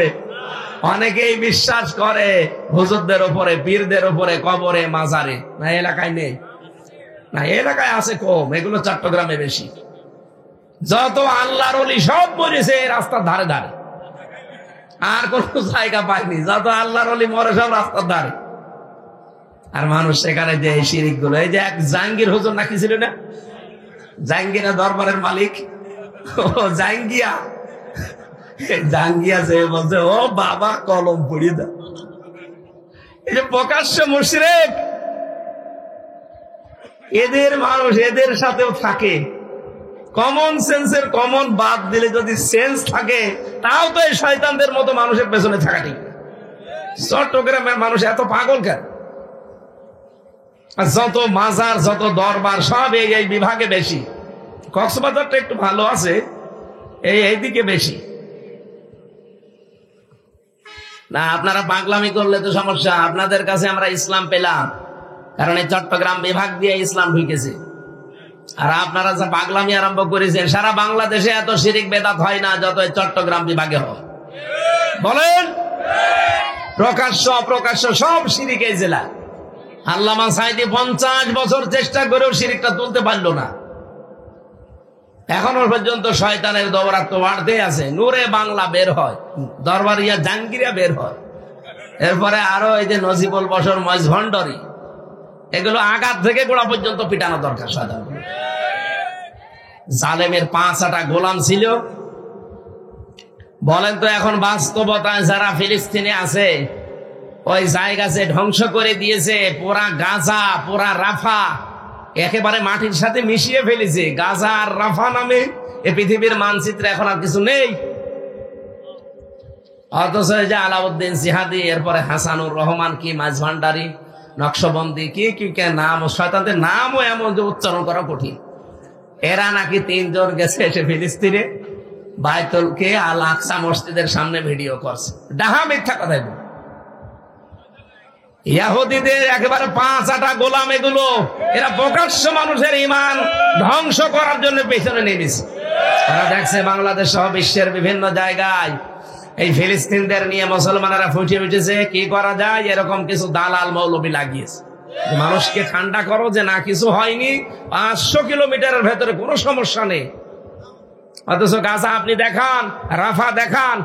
অনেকেই বিশ্বাস করে হুজুরদের উপরে, পীরদের উপরে, কবরে, মাজারে। না, এলাকায় নেই, না এলাকায় আছে কম, এগুলো চট্টগ্রামে বেশি। যত আল্লাহর ওলি সব মরেছে রাস্তার ধারে ধারে, আর কোন জায়গা পায়নি। যত আল্লাহর ওলি মরে সব রাস্তার ধারে। আর মানুষ সেখানে যে শিরিক গুলো, এই যে এক জাহাঙ্গীর হুজুর নাকি ছিল না, জাহাঙ্গীরা দরবারের মালিক, ও জাহাঙ্গিয়া, জাহাঙ্গিয়া যে বলছে ও বাবা কলম পড়িয়ে দাও। এই যে প্রকাশ্য মুশরিক, এদের মানুষ এদের সাথেও থাকে। কমন সেন্সের কমন বাদ দিলে যদি সেন্স থাকে, তাও তো এই শয়তানদের মতো মানুষের পেছনে থাকা ঠিক। চট্টগ্রামের মানুষ এত পাগল কেন? যত মাজার, যত দরবার, সব এই বিভাগে বেশি। কক্সবাজারটা একটু ভালো আছে, এইদিকে বেশি না। আপনারা পাগলামি করলে তো সমস্যা। আপনাদের কাছে আমরা ইসলাম পেলাম, কারণ এই চট্টগ্রাম বিভাগ দিয়ে ইসলাম ঢুকেছে। আর আপনারা যে পাগলামি আরম্ভ করেছেন, সারা বাংলাদেশে এত শিরিক বেদাত হয় না যত এই চট্টগ্রাম বিভাগে হয়। বলেন, প্রকাশ্য অপ্রকাশ্য সব শিরিক এই জেলা। আল্লামা সাঈদী 50 বছর চেষ্টা করেও শিরিকটা তুলতে পারলো না। এখনো পর্যন্ত শয়তানের দৌরাত্ম্য বাড়তে আছে। নূরে বাংলা বের হয়, দরবারিয়া জাহাঙ্গীরিয়া বের হয়, এরপরে আরো এই যে নজিবুল বশর, মহেশ ভণ্ডারী, এগুলো আঘাত থেকে গোড়া পর্যন্ত পিটানো দরকার। সাধারণ জালেমের 5টা গোলাম ছিল। বলেন তো এখন বাস্তবতায় যারা ফিলিস্তিনে আছে, ওই জায়গা যে ধ্বংস করে দিয়েছে, পুরা গাজা, পুরা রাফা একেবারে মাটির সাথে মিশিয়ে ফেলেছে। গাজা আর রাফা নামে এ পৃথিবীর মানচিত্রে এখন আর কিছু নেই। অথচ যে আলাউদ্দিন জিহাদি, এরপরে হাসানুর রহমান, কি মাঝ ভান্ডারী, নকশবন্দি, কি কি নাম, শয়তানদের নামও এমন যে উচ্চারণ করা কঠিন। এরা নাকি 3 জন গেছে এসে ফিলিস্তিনে বাইতুলকে আল আকসা মসজিদের সামনে ভিডিও করছে। ডাহা মিথ্যা কথা। ইহুদিদের একেবারে 5টা গোলাম এগুলো, এরা প্রকাশ্য মানুষের ঈমান ধ্বংস করার জন্য পেছনে নেমেছে। তারা দেখছে বাংলাদেশ সহ বিশ্বের বিভিন্ন জায়গায় এই ফিলিস্তিনদের নিয়ে মুসলমানেরা ফুটে উঠেছে। কি করা যায়, এরকম কিছু দালাল মৌলবি লাগিয়েছে। মানুষকে ঠান্ডা করো যে না কিছু হয়নি, 500 কিলোমিটারের ভেতরে কোনো সমস্যা নেই। অথচ গাজা আপনি দেখান, রাফা দেখান,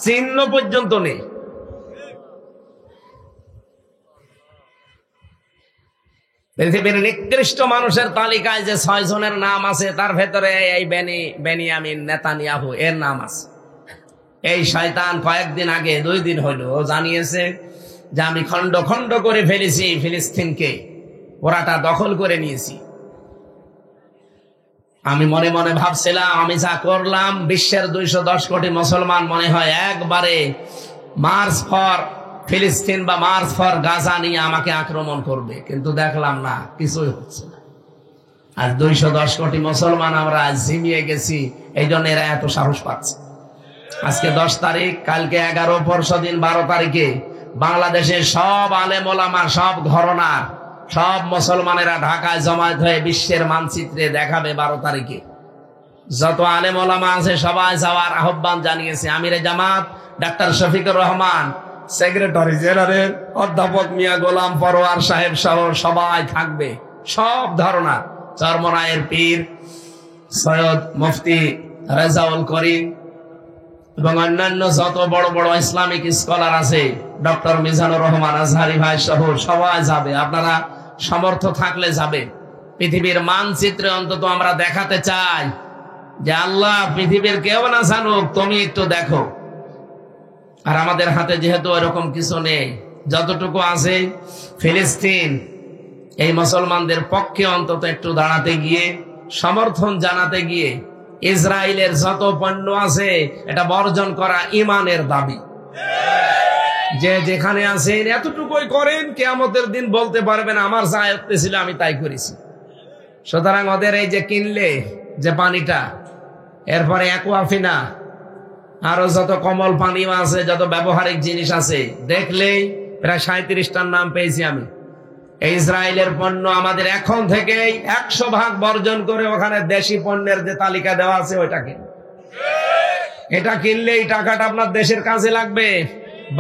চিহ্ন পর্যন্ত নেই। পৃথিবীর নিকৃষ্ট মানুষের তালিকায় যে 6 জনের নাম আছে, তার ভেতরে এই বেনিয়ামিন নেতানিয়াহু এর নাম আছে। এই শয়তান কয়েকদিন আগে, 2 দিন হইল, ও জানিয়েছে যে আমি খন্ড খন্ড করে ফেলেছি ফিলিস্তিনকে, ওরাটা দখল করে নিয়েছি। আমি মনে মনে ভাবছিলাম, আমি যা করলাম, বিশ্বের 210 কোটি মুসলমান মনে হয় একবারে মার্চ ফর ফিলিস্তিন বা মার্চ ফর গাজা নিয়ে আমাকে আক্রমণ করবে। কিন্তু দেখলাম না, কিছুই হচ্ছে না। আজ 210 কোটি মুসলমান আমরা ঝিমিয়ে গেছি, এই জন্য এরা এত সাহস পাচ্ছে। আজকে 10 তারিখ, কালকে 11, পরশু দিন 12 তারিখে বাংলাদেশের সব আলেম ওলামা, সব ঘরানার, সব মুসলমানেরা ঢাকায় জমায়েত হয়ে বিশ্বের মানচিত্রে দেখাবে 12 তারিখে। যত আলেম ওলামা আছে সবাই যাওয়ার আহ্বান জানিয়েছে। আমিরে Jamaat doctor Shafiqur Rahman, secretary general অধ্যাপক মিয়া গোলাম পরোয়ার সাহেব সহ সবাই থাকবে। সব ধরনা, চরমনায়ের পীর সৈয়দ মুফতি রেজাউল করিম এবং অন্যান্য যত বড় বড় ইসলামিক স্কলার আছে, ডক্টর মিজানুর রহমান আজহারি ভাই সহ সবাই যাবে। আপনারা সমর্থ থাকলে যাবে। পৃথিবীর মানচিত্রে অন্তত আমরা দেখাতে চাই যে আল্লাহ পৃথিবীর কেউ না জানুক, তুমি একটু দেখো। আর আমাদের হাতে যেহেতু এরকম কিছু নেই, যতটুকু আছে ফিলিস্তিন, এই মুসলমানদের পক্ষে অন্তত একটু দাঁড়াতে গিয়ে, সমর্থন জানাতে গিয়ে ইসরায়েলের যত পণ্য আছে এটা বর্জন করা ঈমানের দাবি। যে যেখানে আছেন এতটুকুই করেন, কিয়ামতের দিন বলতে পারবেন আমার যা আয়ত্তে ছিল আমি তাই করেছি। সুতরাং ওদের এই যে কিনলে যে পানিটা, এরপরে অ্যাকুয়াফিনা, আরো যত কমল পানীয় আছে, যত ব্যবহারিক জিনিস আছে, দেখলেই প্রায় 37টার নাম পেয়েছি আমি। ইসরায়েলের পণ্য আমাদের এখন থেকেই 100% বর্জন করে ওখানে দেশি পণ্যের যে তালিকা দেওয়া আছে ওইটাকে, এটা কিনলে এই টাকাটা আপনার দেশের কাজে লাগবে।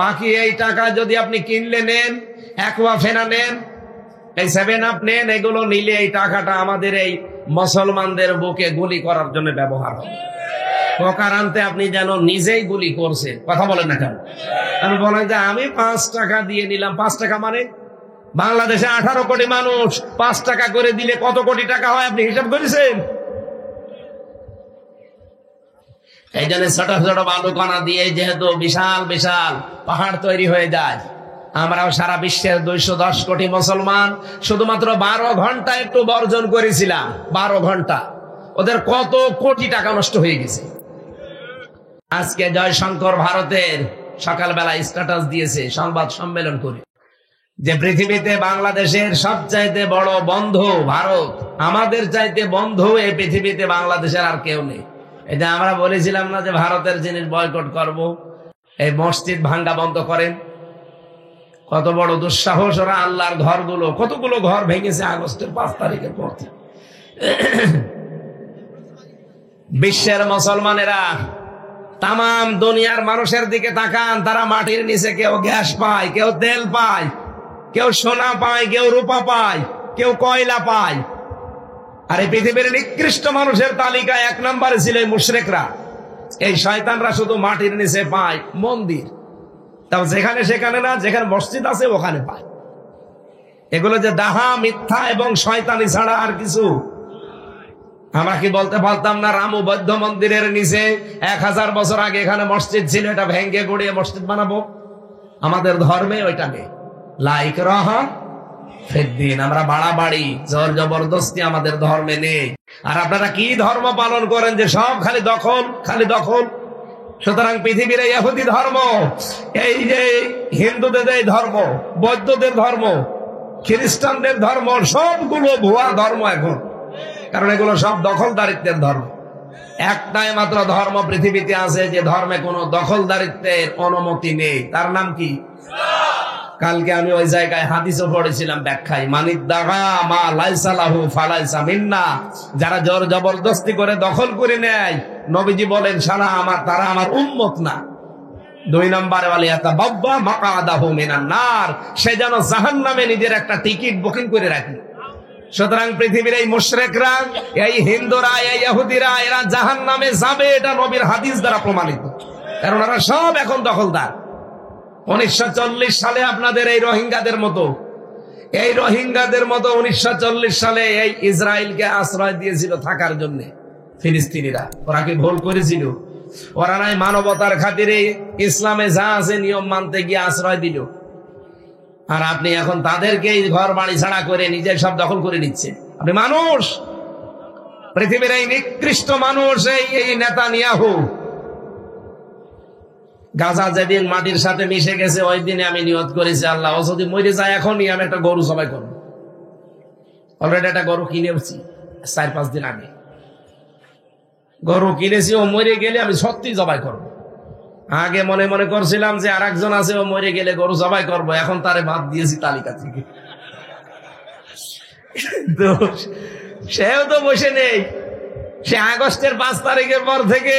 বাকি এই টাকা যদি আপনি কিনলে নেন, অ্যাকুয়াফেনা নেন, এই 7 আপ নেন, এগুলো নিলে এই টাকাটা আমাদের এই মুসলমানদের বুকে গুলি করার জন্য ব্যবহার হবে। প্রকারান্তে আপনি যেন নিজেই গুলি করছে, কথা বলেন না কেন? আমি বলেন যে আমি 5 টাকা দিয়ে নিলাম। 5 টাকা মানে বাংলাদেশে 18 কোটি মানুষ, 5 টাকা করে দিলে কত কোটি টাকা হয় আপনি হিসাব করেছেন? এই জন্য ছোট ছোট বালুকণা দিয়ে যেহেতু বিশাল বিশাল পাহাড় তৈরি হয়ে যায়, আমরাও সারা বিশ্বের 210 কোটি মুসলমান শুধুমাত্র 12 ঘন্টা একটু বর্জন করেছিলাম। 12 ঘন্টা ওদের কত কোটি টাকা নষ্ট হয়ে গেছে। আজকে জয়শঙ্কর ভারতের সকালবেলা স্ট্যাটাস দিয়েছে সংবাদ সম্মেলন করে, যে পৃথিবীতে বাংলাদেশের সবচাইতে বড় বন্ধু ভারত, আমাদের চাইতে বন্ধু এই পৃথিবীতে বাংলাদেশের আর কেউ নেই। এই যে আমরা বলেছিলাম না যে ভারতের জিনিস বয়কট করব, এই মসজিদ ভাঙ্গা বন্ধ করেন, কত বড় দুঃসাহস! ওরা আল্লাহর ঘরগুলো, কতগুলো ঘর ভেঙেছে আগস্টের 5 তারিখের পর। বিশ্বের মুসলমানেরা তাম দুনিয়ার মানুষের দিকে তাকান, তারা মাটির নিচে কেউ গ্যাস পায়, কেউ তেল পায়, কেউ সোনা পায়, কেউ রূপা পায়, কেউ কয়লা পায়। আর এই পৃথিবীর নিকৃষ্ট মানুষের তালিকায় 1 নম্বরে ছিল এই মুশরিকরা। এই শয়তানরা শুধু মাটির নিচে পায় মন্দির, তাও যেখানে সেখানে না, যেখানে মসজিদ আছে ওখানে পায়। এগুলো যে ডাহা, মিথ্যা এবং শয়তানি ছাড়া আর কিছু। আমরা কি বলতে পারতাম না রামু বৌদ্ধ মন্দিরের নিচে 1000 বছর আগে এখানে মসজিদ ছিল, এটা ভেঙ্গে গড়িয়ে মসজিদ বানাবো? আমাদের ধর্মে ওইটা নেই। লাইক রাহা ফিদ্দিন, আমরা বাড়াবাড়ি জোর জবরদস্তি আমাদের ধর্মে নেই। আর আপনারা কি ধর্ম পালন করেন যে সব খালি দখল, খালি দখল। সুতরাং পৃথিবীর এই ইহুদি ধর্ম, এই যে হিন্দুদের এই ধর্ম, বৌদ্ধদের ধর্ম, খ্রিস্টানদের ধর্ম, সবগুলো ভুয়া ধর্ম এখন। কারণ এগুলো সব দখলদারিত্বের ধর্ম। একটাই মাত্র ধর্ম পৃথিবীতে আছে যে ধর্মে কোনো দখলদারিত্বের অনুমতি নেই, তার নাম কি? কালকে আমি ওই জায়গায় হাদিসও পড়েছিলাম ব্যাখ্যায়, মানিদ্দাগা মা লাইসা লাহু ফালাইসা মিন্না, যারা জোর জবরদস্তি করে দখল করে নেয়, নবীজি বলেন তারা আমার উম্মত না। 2 নম্বরে ওয়ালিয়াতা বাব্বা মাকাদাহু মিনান নার, সে যেন জাহান্নামে নিজের একটা টিকিট বুকিং করে রাখে। সুতরাং পৃথিবীর এই মুশরিকরা, এই হিন্দুরা, এই ইহুদিরা, এরা জাহান্নামে যাবে, এটা নবীর হাদিস দ্বারা প্রমাণিত। কারণ এরা সব এখন দখলদার। 1940 সালে আপনাদের এই রোহিঙ্গাদের মতো 1940 সালে এই ইসরায়েলকে আশ্রয় দিয়েছিল থাকার জন্য ফিলিস্তিনিরা। ওরা কি ভুল করেছিল? ওরা নাই মানবতার খাতিরে ইসলামে যা আছে নিয়ম মানতে গিয়ে আশ্রয় দিল। আর আপনি এখন তাদেরকেই ঘর বাড়ি ছাড়া করে নিজের সব দখল করে নিচ্ছে। আপনি মানুষ, পৃথিবীর এই নিকৃষ্ট মানুষ, এই নেতানিয়াহু, গাজা যেদিন মাটির সাথে মিশে গেছে ওই দিনে আমি নিয়ত করেছি, আল্লাহ ও যদি মরে যায় এখনই আমি একটা গরু জবাই করবো। অলরেডি একটা গরু কিনেছি 4-5 দিন আগে, গরু কিনেছি। ও মরে গেলে আমি সত্যি জবাই করব। আগে মনে মনে করছিলাম যে আর একজন আছে, ও মরে গেলে গরু জবাই করব, এখন তারে বাদ দিয়েছি তালিকা থেকে। সেও তো বসে নেই। সে আগস্টের 5 তারিখের পর থেকে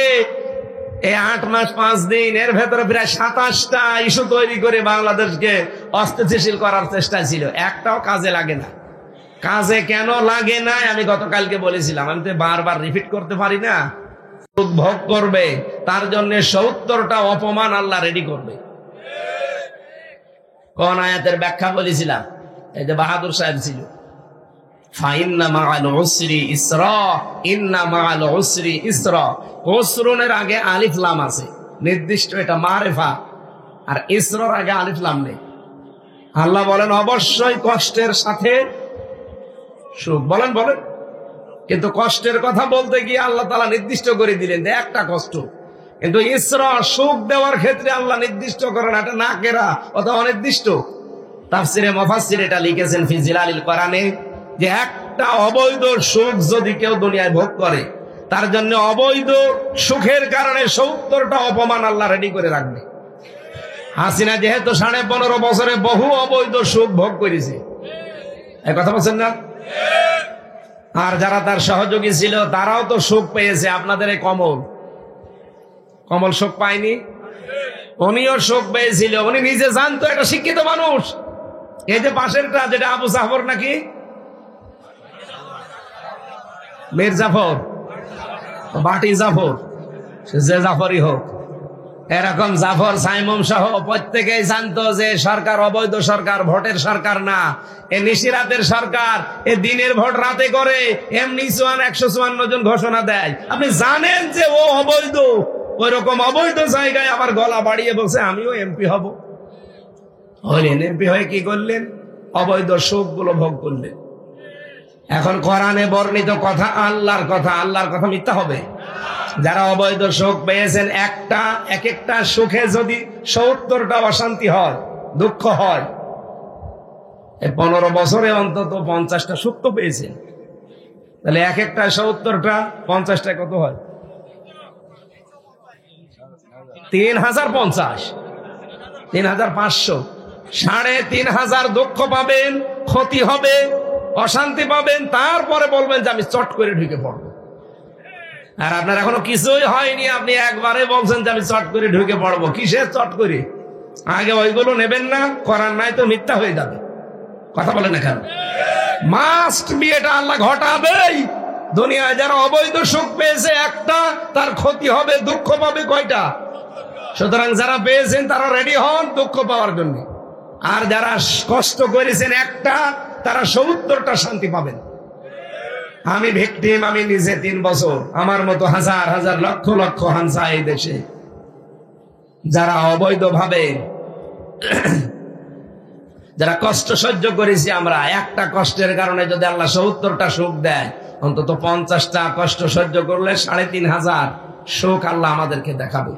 এই 8 মাস 5 দিন এর ভেতরে প্রায় 27টা ইস্যু তৈরি করে বাংলাদেশকে অস্থিতিশীল করার চেষ্টা ছিল, একটাও কাজে লাগে না। কাজে কেন লাগে না আমি গতকালকে বলেছিলাম, আমি তো বারবার রিপিট করতে পারি না। ভোগ করবে, তার জন্য 70টা অপমান আল্লাহ রেডি করবে। কোন আয়াতের ব্যাখ্যা বলেছিলাম? এই যে বাহাদুর সাহেব ছিল, ফাইন্না মাআল উসরি ইসরা, ইন্না মাআল উসরি ইসরা। উসরুনের আগে আলিফ লাম আছে নির্দিষ্ট, এটা মারেফা। আর ইসরার আগে আলিফ লাম নেই। আল্লাহ বলেন অবশ্যই কষ্টের সাথে সুখ। বলেন কিন্তু কষ্টের কথা বলতে গিয়ে আল্লাহ তাআলা নির্দিষ্ট করে দিলেন যে একটা কষ্ট। কিন্তু ইসরা সুখ দেওয়ার ক্ষেত্রে আল্লাহ নির্দিষ্ট করেন, এটা না কেরা অথবা অনির্দিষ্ট। তাফসিরে মুফাসসির এটা লিখেছেন ফি জিলালিল কোরআনে যে একটা অবৈধ সুখ যদি কেউ দুনিয়ায় ভোগ করে, তার জন্য অবৈধ সুখের কারণে ৭০টা অপমান আল্লাহ রেডি করে রাখবে। হাসিনা যেহেতু ১৫.৫ বছরে বহু অবৈধ সুখ ভোগ করেছে, এই কথা বলছেন না? আর যারা তার সহযোগী ছিল তারাও তো সুখ পেয়েছে। আপনাদের এই কমল সুখ পায়নি? উনিও সুখ পেয়েছিল, উনি নিজে জানতো এটা শিক্ষিত মানুষ। এই যে পাশেরটা যেটা আবু জাফর নাকি মীর জাফর, বাটি জাফর, যে জাফরই হোক, এরকম জাফর সাইমুম সহ প্রত্যেকেই জানতো যে সরকার অবৈধ সরকার, ভোটের সরকার না, এ নিশিরাতের সরকার, এ দিনের ভোট রাতে করে, এমনি 154 জন ঘোষণা দেয়। আপনি জানেন যে ও অবৈধ, ওই রকম অবৈধ জায়গায় আবার গলা বাড়িয়ে বলছে আমিও এমপি হব। হলেন এমপি হয়ে কি করলেন? অবৈধ সুখ গুলো ভোগ করলেন। এখন কোরআনে বর্ণিত কথা আল্লাহর কথা, আল্লাহর কথা মিথ্যা হবে? যারা অবৈধ সুখ পেয়েছেন, এক একটা সুখে যদি ৭০টা অশান্তি হয়, দুঃখ হয়, 15 বছরে অন্তত 50টা সুখ তো পেয়েছেন। তাহলে এক একটা ৭০টা 50টা কত হয়? ৩,০৫০, ৩,৫০০, ৩,৫০০ দুঃখ পাবেন, ক্ষতি হবে, অশান্তি পাবেন, তারপরে বলবেন যে আমি চট করে ঢুকে পড়বো। আর আপনার এখনো কিছুই হয়নি, আপনি একবারে বলছেন যে আমি চট করে ঢুকে পড়বো। কিসের চট করে? আগে ওইগুলো নেবেন না, করার নাই তো মিথ্যা হয়ে যাবে। কথা বলেন না কেন? মাস্ট বি, এটা আল্লাহ ঘটাবেই। দুনিয়ায় যারা অবৈধ সুখ পেয়েছে একটা, তার ক্ষতি হবে, দুঃখ পাবে কয়টা? সুতরাং যারা পেয়েছেন তারা রেডি হন দুঃখ পাওয়ার জন্য। আর যারা কষ্ট করেছেন একটা, তারা ৭০টা শান্তি পাবেন। আমি ভিকটিম, আমি নিজে 3 বছর, আমার মতো হাজার হাজার লক্ষ লক্ষ হানসা এই দেশে, যারা অবৈধভাবে যারা কষ্ট সহ্য করেছি আমরা, একটা কষ্টের কারণে যদি আল্লাহ ৭০টা সুখ দেয়, অন্তত 50টা কষ্ট সহ্য করলে ৩,৫০০ সুখ আল্লাহ আমাদেরকে দেখাবে।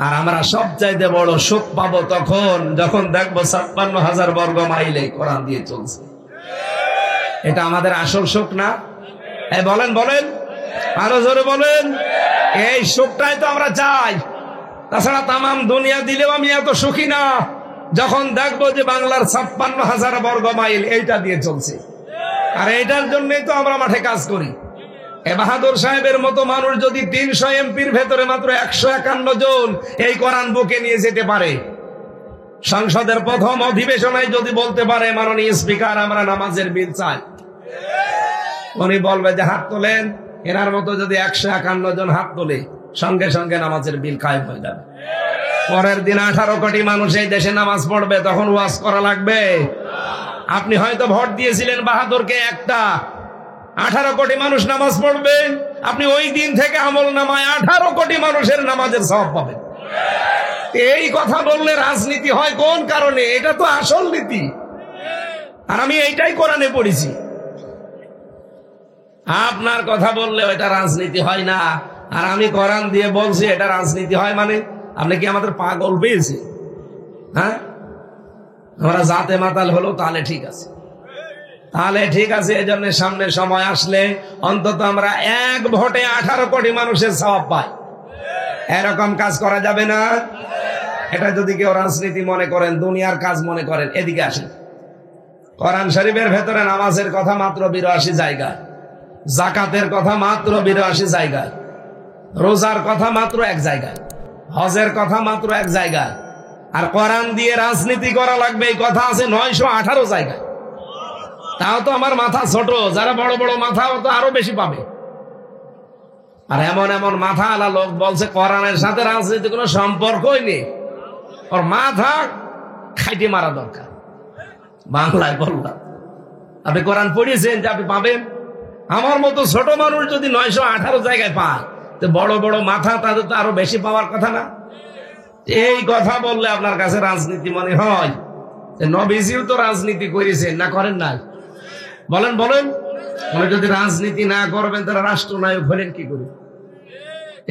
আর আমরা সবচাইতে বড় সুখ পাবো তখন যখন দেখবো ৫৬,০০০ বর্গ মাইলে কোরআন দিয়ে চলছে। এটা আমাদের আসল সুখ না? বলেন বলেন, আরো জোরে বলেন। এই সুখটাই তো আমরা চাই। তাছাড়া তামাম দুনিয়া দিলেও আমি এত সুখী না যখন দেখবো যে বাংলার ৫৬,০০০ বর্গ মাইল এইটা দিয়ে চলছে। আর এইটার জন্যই তো আমরা মাঠে কাজ করি। এ বাহাদুর সাহেবের মতো মানুষ যদি ৩০০ এমপির ভেতরে মাত্র ১৫১ জন এই কোরআন বুকে নিয়ে যেতে পারে, সংসদের প্রথম অধিবেশনায় যদি বলতে পারে মাননীয় স্পিকার আমরা নামাজের বিল চাই, উনি বলবে যে হাত তোলেন। এনার মতো যদি ১৫১ জন হাত তোলে, সঙ্গে সঙ্গে নামাজের বিল কায়েম হয়ে যাবে। পরের দিন 18 কোটি মানুষ এই দেশে নামাজ পড়বে, তখন ওয়াজ করা লাগবে? আপনি হয়তো ভোট দিয়েছিলেন বাহাদুরকে একটা, 18 কোটি মানুষ নামাজ পড়বে, আপনি ওই দিন থেকে আমল নামায় 18 কোটি মানুষের নামাজের সওয়াব পাবেন। এই কথা বললে রাজনীতি হয় কোন কারণে? এটা তো আসল নীতি। আর আমি এইটাই কোরআনে পড়েছি। আপনার কথা বললে এটা রাজনীতি হয় না, আর আমি কোরআন দিয়ে বলছি এটা রাজনীতি হয়। মানে আপনি কি আমাদের পাগল পেয়েছে? হ্যাঁ, আমরা জাতে মাতাল হলো, তাহলে ঠিক আছে, তাহলে ঠিক আছে। এই জন্য সামনে সময় আসলে অন্তত আমরা এক ভোটে 18 কোটি মানুষের সওয়াব পাই। এরকম কাজ করা যাবে না? এটা যদি কেউ রাজনীতি মনে করেন, দুনিয়ার কাজ মনে করেন, এদিকে আসেন। কোরআন শরীফের ভেতরে নামাজের কথা মাত্র 82 জায়গায়, যাকাতের কথা মাত্র 82 জায়গায়, রোজার কথা মাত্র 1 জায়গায়, হজের কথা মাত্র 1 জায়গায়। আর কোরআন দিয়ে রাজনীতি করা লাগবে এই কথা আছে 918 জায়গায়। তাও তো আমার মাথা ছোট, যারা বড় বড় মাথা তো আরো বেশি পাবে। আর এমন এমন মাথা আলা লোক বলছে কোরআনের সাথে রাজনীতি কোনো সম্পর্কই নেই, ওর মাথা খাইতে মারা দরকার। বাংলায় বললাম, আপনি কোরআন পড়িয়েছেন যে আপনি পাবেন? আমার মতো ছোট মানুষ যদি 918 জায়গায় পায়, তো বড় বড় মাথা তাদের তো আরো বেশি পাওয়ার কথা না? এই কথা বললে আপনার কাছে রাজনীতি মনে হয়? নবীজিও তো রাজনীতি করেছেন, না করেন নাই? বলেন বলেন। উনি যদি রাজনীতি না করবেন তারা রাষ্ট্রনায়ক হলেন কি করে?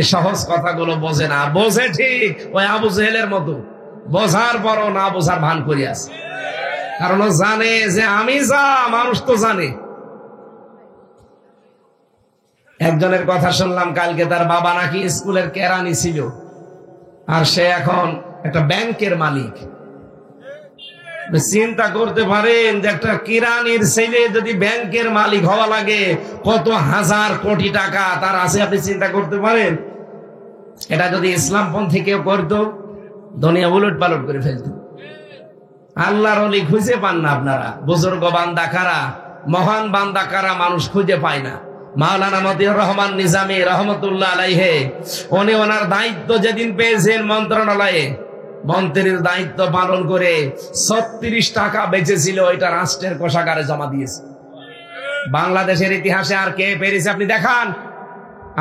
এই সহজ কথাগুলো বোঝে না। বোঝে ঠিক ওই আবু জেহেলের মতো, বোঝার পরও না বোঝার ভান করে আছে। কারণ ও জানে যে আমি যা, মানুষ তো জানে। একজনের কথা শুনলাম কালকে, তার বাবা নাকি স্কুলের কেরানি ছিল, আর সে এখন একটা ব্যাংকের মালিক। চিন্তা করতে পারেন যে একটা কিরানির ছেলে যদি ব্যাংকের মালিক হওয়া লাগে, কত হাজার কোটি টাকা তার আছে, আপনি চিন্তা করতে পারেন? এটা যদি ইসলামপন্থী কেউ করতো, দুনিয়া উলট পালট করে ফেলতো। আল্লাহর ওলি খুঁজে পান না আপনারা। বুজুর্গ বান্দা কারা, মহান বান্দা কারা, মানুষ খুঁজে পায় না। মাওলানা মতিউর রহমান নিজামী রহমতুল্লাহ আলাইহে, উনি ওনার দায়িত্ব যেদিন পেয়েছেন মন্ত্রণালয়ে, মন্ত্রীর দায়িত্ব পালন করে 36 টাকা বেঁচেছিল, ওইটা রাষ্ট্রের কোষাগারে জমা দিয়েছে। বাংলাদেশের ইতিহাসে আর কে পেরেছে আপনি দেখান।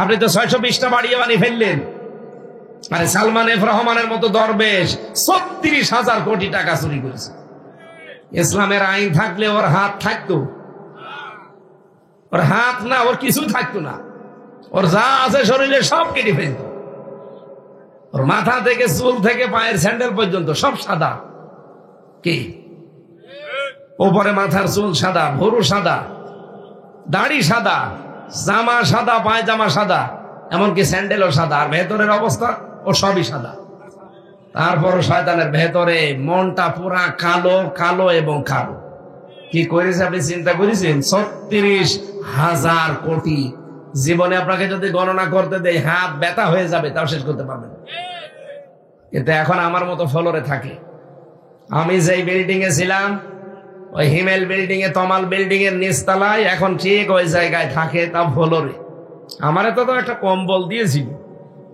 আপনি তো 620টা বাড়িয়ে বানিয়ে ফেললেন। আরে সালমান এফ রহমানের মতো দরবেশ 36,000 কোটি টাকা চুরি করেছে। ইসলামের আইন থাকলে ওর হাত থাকতো? ওর হাত না, ওর কিছু থাকতো না। ওর যা আছে শরীরে সব কেটে ফেলত। ওর মাথা থেকে চুল থেকে পায়ের স্যান্ডেল পর্যন্ত সব সাদা। কি ওপরে মাথার চুল সাদা, ভরু সাদা, দাড়ি সাদা, জামা সাদা, পায়জামা সাদা, এমনকি স্যান্ডেলও সাদা, আর ভেতরের অবস্থা ও সবই সাদা। তারপরও শয়তানের ভেতরে মনটা পুরা কালো, কালো এবং কালো। কি করেছে আপনি চিন্তা করেছেন? 36,000 কোটি। জীবনে আপনাকে যদি গণনা করতে দেয় হাত ব্যথা হয়ে যাবে, তাও শেষ করতে পারবেন। কিন্তু এখন আমার মতো ফ্লোরে থাকে। আমি যেই বিল্ডিং এ ছিলাম, ওই হিমেল বিল্ডিং এ, তমাল বিল্ডিং এর নিচতলায়, এখন ঠিক ওই জায়গায় থাকে, তা ফ্লোরে। আমার তো একটা কম্বল দিয়েছিল,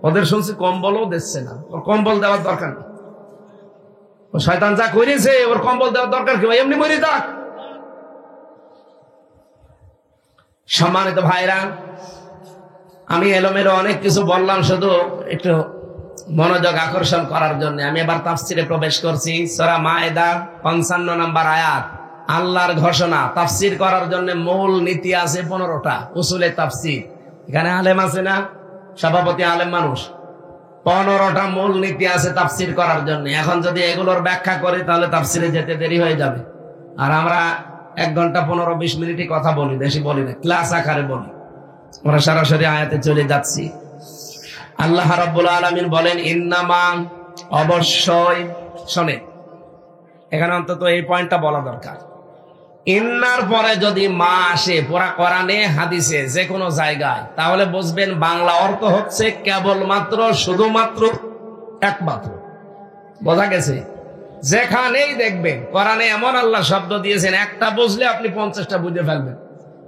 ওদের শুনছি কম্বলও দিচ্ছে না। ওর কম্বল দেওয়ার দরকার নেই। ও শয়তান যা করেছে, ওর কম্বল দেওয়ার দরকার কি? এমনি মরে থাক। সম্মানিত ভাইরা, আমি এলোমেলো অনেক কিছু বললাম শুধু একটু মনোযোগ আকর্ষণ করার জন্য। আমি এবার তাফসিরে প্রবেশ করছি। সূরা মায়েদা 55 নম্বর আয়াত, আল্লাহর ঘোষণা। তাফসির করার জন্য মূল নীতি আছে 15টা, উসুলে তাফসির। এখানে আলেম আছে না, সভাপতি আলেম মানুষ। 15টা মূল নীতি আছে তাফসির করার জন্য। এখন যদি এগুলোর ব্যাখ্যা করি তাহলে তাফসিরে যেতে দেরি হয়ে যাবে। আর আমরা 1 ঘন্টা 15-20 মিনিটই কথা বলি, বেশি বলি না, ক্লাস আকারে বলি। আমরা সরাসরি আয়াতে চলে যাচ্ছি। আল্লাহ রাব্বুল আলামিন বলেন, ইন্নামা, অবশ্যই। শোনেন, এখানে অন্তত এই পয়েন্টটা বলা দরকার। ইন্নার পরে যদি মা আসে পুরা কোরআনে হাদিসে যে কোনো জায়গায়, তাহলে বুঝবেন বাংলা অর্থ হচ্ছে কেবলমাত্র, শুধুমাত্র, একমাত্র। বোঝা গেছে? যেখানেই দেখবেন কোরআনে এমন আল্লাহ শব্দ দিয়েছেন, একটা বুঝলে আপনি 50টা বুঝে ফেলবেন।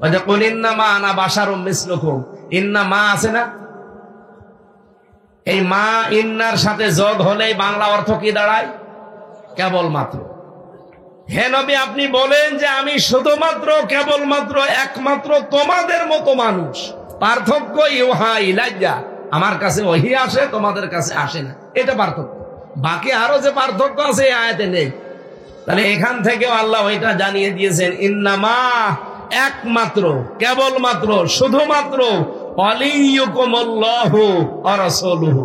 ওই যে কুল ইন্নামা আনা বাশারুম মিসলুকুম, ইন্না মা আছে না, এই মা ইন্নার সাথে যোগ হলেই বাংলা অর্থ কি দাঁড়ায়? কেবলমাত্র। হে নবী, আপনি বলেন যে আমি শুধুমাত্র, কেবলমাত্র, একমাত্র তোমাদের মতো মানুষ। পার্থক্য ইউহা ইলাইয়া, আমার কাছে ওহী আসে, তোমাদের কাছে আসে না, এটা পার্থক্য। বাকি আরো যে পার্থক্য আছে এই আয়াতে নেই। তাহলে এখান থেকেও আল্লাহ ওইটা জানিয়ে দিয়েছেন, ইন্নামা, একমাত্র, কেবলমাত্র, শুধুমাত্র, ওয়ালিয়ুকুমুল্লাহু ওয়া রাসূলুহু,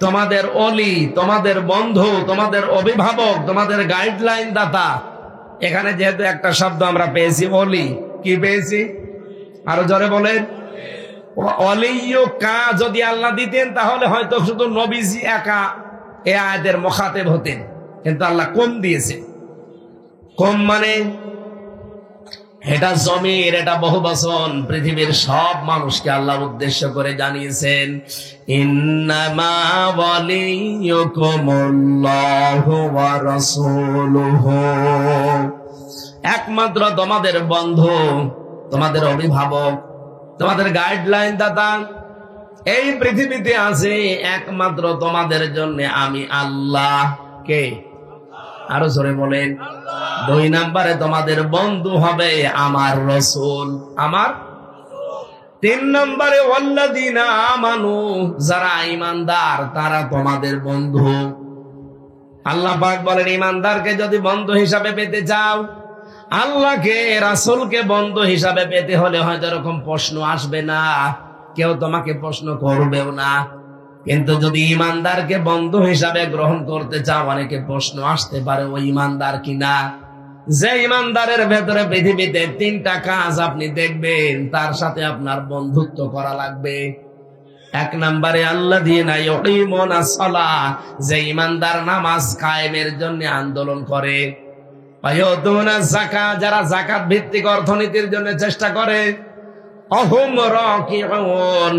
তোমাদের অলি, তোমাদের বন্ধু, তোমাদের অভিভাবক, তোমাদের গাইডলাইন দাতা। এখানে যেহেতু একটা শব্দ আমরা পেয়েছি, অলি, কি পেয়েছি? আরো জোরে বলেন। অলিয়্য কা যদি আল্লাহ দিতেন তাহলে হয়তো শুধু নবীজি একা এ আয়াতের মুখাতেব হতেন, কিন্তু আল্লাহ কম দিয়েছে। কম মানে এটা জমির, এটা বহুবচন, পৃথিবীর সব মানুষকে আল্লাহর উদ্দেশ্য করে জানিয়েছেন, ইন্নামা ওয়ালিয়ুকুমুল্লাহু ওয়া রাসূলুহু, একমাত্র তোমাদের বন্ধু, তোমাদের অভিভাবক, তোমাদের গাইডলাইন দাতা এই পৃথিবীতে আছে একমাত্র তোমাদের জন্য আমি আল্লাহ। কে? আরো জোরে বলেন। 2 নম্বরে তোমাদের বন্ধু হবে আমার রাসূল, আমার। 3 নম্বরে ওয়াল্লাযিনা আমানু, যারা ঈমানদার তারা তোমাদের বন্ধু। আল্লাহ পাক বলেন, ঈমানদারকে যদি বন্ধু হিসাবে পেতে চাও, আল্লাহকে রাসূলকে বন্ধু হিসাবে পেতে হলে হয়তো এরকম প্রশ্ন আসবে না, কেউ তোমাকে প্রশ্ন করবেও না। কিন্তু যদি ইমানদারকে বন্ধু হিসাবে গ্রহণ করতে চাও, অনেকে প্রশ্ন আসতে পারে ওই ইমানদার কিনা। যে ইমানদারের ভেতরে পৃথিবীতে 3টা কাজ আপনি দেখবেন, তার সাথে আপনার বন্ধুত্ব করা লাগবে। 1 নম্বরে আল্লাযীনা ইউকিমুনাস সালাহ, যে ইমানদার নামাজ কায়েমের জন্য আন্দোলন করে। ওয়ায়ুতুনাজ যাকাত, যারা যাকাত ভিত্তিক অর্থনীতির জন্য চেষ্টা করে। অহুম রাকিউন,